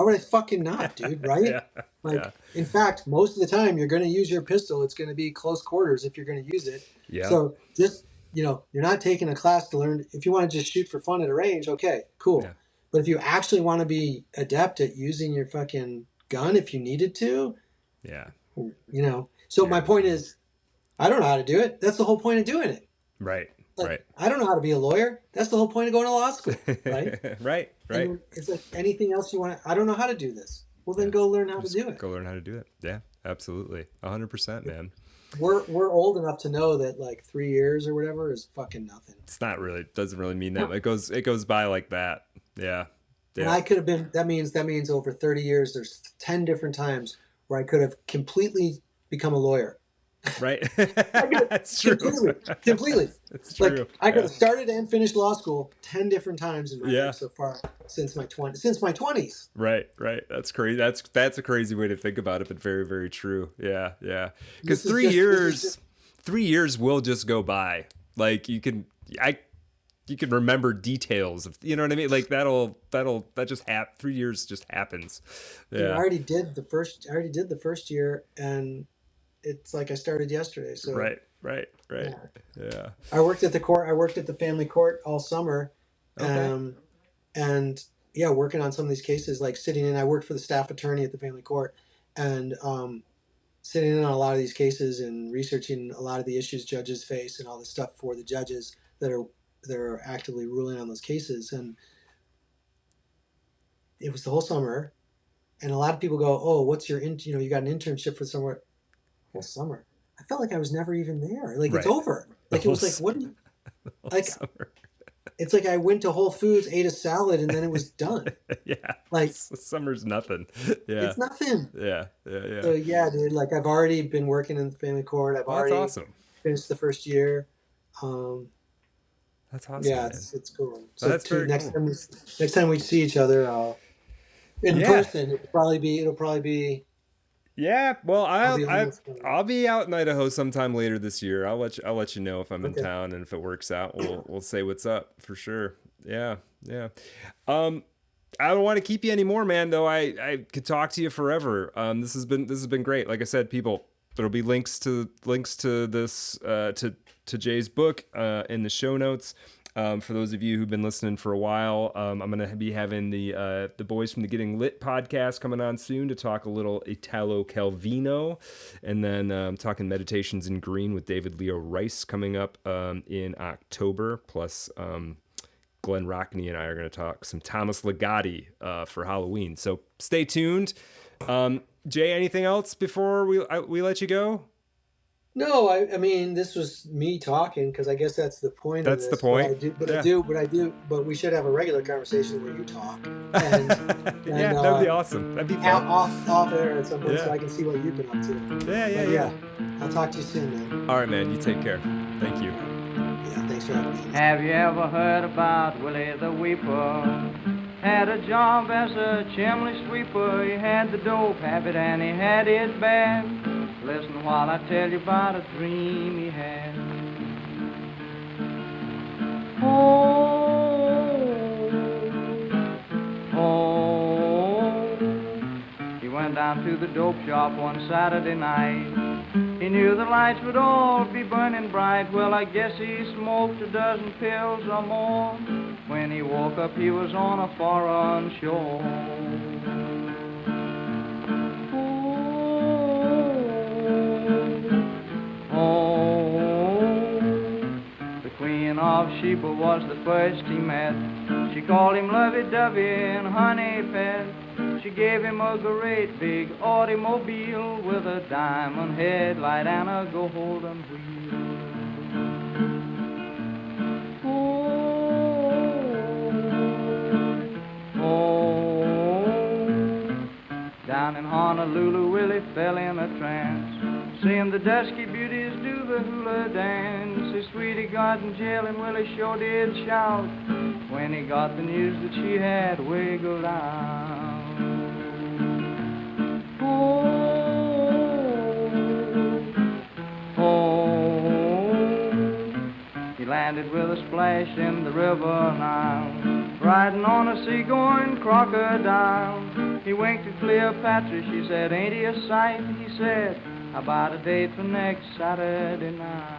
would I fucking not, dude? Right? In fact, most of the time you're going to use your pistol, it's going to be close quarters if you're going to use it. Yeah. So just, you're not taking a class to learn. If you want to just shoot for fun at a range, okay, cool. Yeah. But if you actually want to be adept at using your fucking gun, if you needed to, So my point is, I don't know how to do it. That's the whole point of doing it. Right. I don't know how to be a lawyer. That's the whole point of going to law school, right? Right. And it's like anything else you want to, I don't know how to do this. Well, then go learn how to do it. Go learn how to do it. Yeah, absolutely. 100%, man. We're old enough to know that like 3 years or whatever is fucking nothing. It's not really, doesn't really mean that. It goes by like that. Yeah. And I could have been, that means over 30 years, there's 10 different times where I could have completely become a lawyer. Right. That's true. Completely. It's true. Like, I could have started and finished law school 10 different times in my life so far since my 20s. Right. That's crazy. That's a crazy way to think about it, but very, very true. Yeah. Because 3 years will just go by. Like you can remember details of, you know what I mean? Like that just 3 years just happens. Yeah. I already did the first year, and it's like I started yesterday. So Right. Yeah. I worked at the court. I worked at the family court all summer. Okay. And working on some of these cases, like sitting in, I worked for the staff attorney at the family court, and sitting in on a lot of these cases and researching a lot of the issues judges face and all this stuff for the judges that are actively ruling on those cases. And it was the whole summer, and a lot of people go, "Oh, what's your you got an internship for somewhere?" Whole summer. I felt like I was never even there. Like it's over. Like it was like, what? Like summer. It's like I went to Whole Foods, ate a salad, and then it was done. Yeah. Like summer's nothing. Yeah. It's nothing. Yeah. So dude, like I've already been working in the family court. I've already awesome. Finished the first year. That's awesome. Yeah, it's cool. So that's very next cool. Next time we see each other in person, it'll probably be. Yeah, well, I'll be out in Idaho sometime later this year. I'll let you know if I'm in town, and if it works out, we'll say what's up for sure. Yeah. I don't want to keep you anymore, man. Though I could talk to you forever. This has been great. Like I said, people, there'll be links to this to Jay's book in the show notes. For those of you who've been listening for a while, I'm going to be having the boys from the Getting Lit podcast coming on soon to talk a little Italo Calvino, and then talking Meditations in Green with David Leo Rice coming up in October. Plus, Glenn Rockney and I are going to talk some Thomas Ligotti for Halloween. So stay tuned. Jay, anything else before we let you go? No, I mean, this was me talking because I guess that's the point of That's the this. But point. I do, but I Yeah. do, but I do, but we should have a regular conversation where you talk and Yeah, and that would be awesome. That'd be fun. off air at some point so Yeah. I can see what you've been up to. Yeah, yeah, But yeah. yeah, I'll talk to you soon, man. All right, man. You take care. Thank you. Yeah, thanks for having me. Have you ever heard about Willie the Weeper? Had a job as a chimney sweeper. He had the dope habit and he had it bad. Listen while I tell you about a dream he had. Oh, he went down to the dope shop one Saturday night. He knew the lights would all be burning bright. Well, I guess he smoked a dozen pills or more. When he woke up, he was on a foreign shore. The Queen of Sheba was the first he met. She called him lovey-dovey and honey pet. She gave him a great big automobile with a diamond headlight and a golden wheel. Down in Honolulu, Willie fell in a trance, seeing the dusky beauties do the hula dance. His sweetie got in jail and Willie sure did shout when he got the news that she had wiggled out. He landed with a splash in the river Nile, riding on a sea-going crocodile. He winked at Cleopatra, she said, ain't he a sight? He said, how about a date for next Saturday night?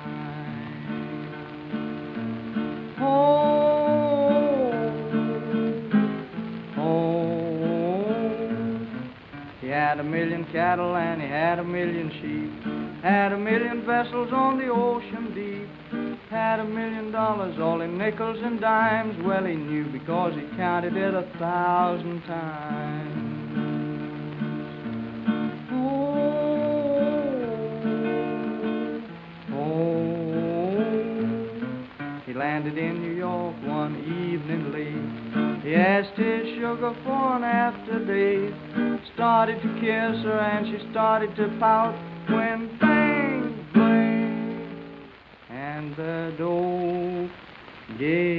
He had 1,000,000 cattle and he had 1,000,000 sheep, had 1,000,000 vessels on the ocean deep, had $1,000,000 all in nickels and dimes. Well, he knew because he counted it 1,000 times. He landed in New York one evening late. He asked his sugar for an after date, started to kiss her and she started to pout when bang, bang, and the dope gave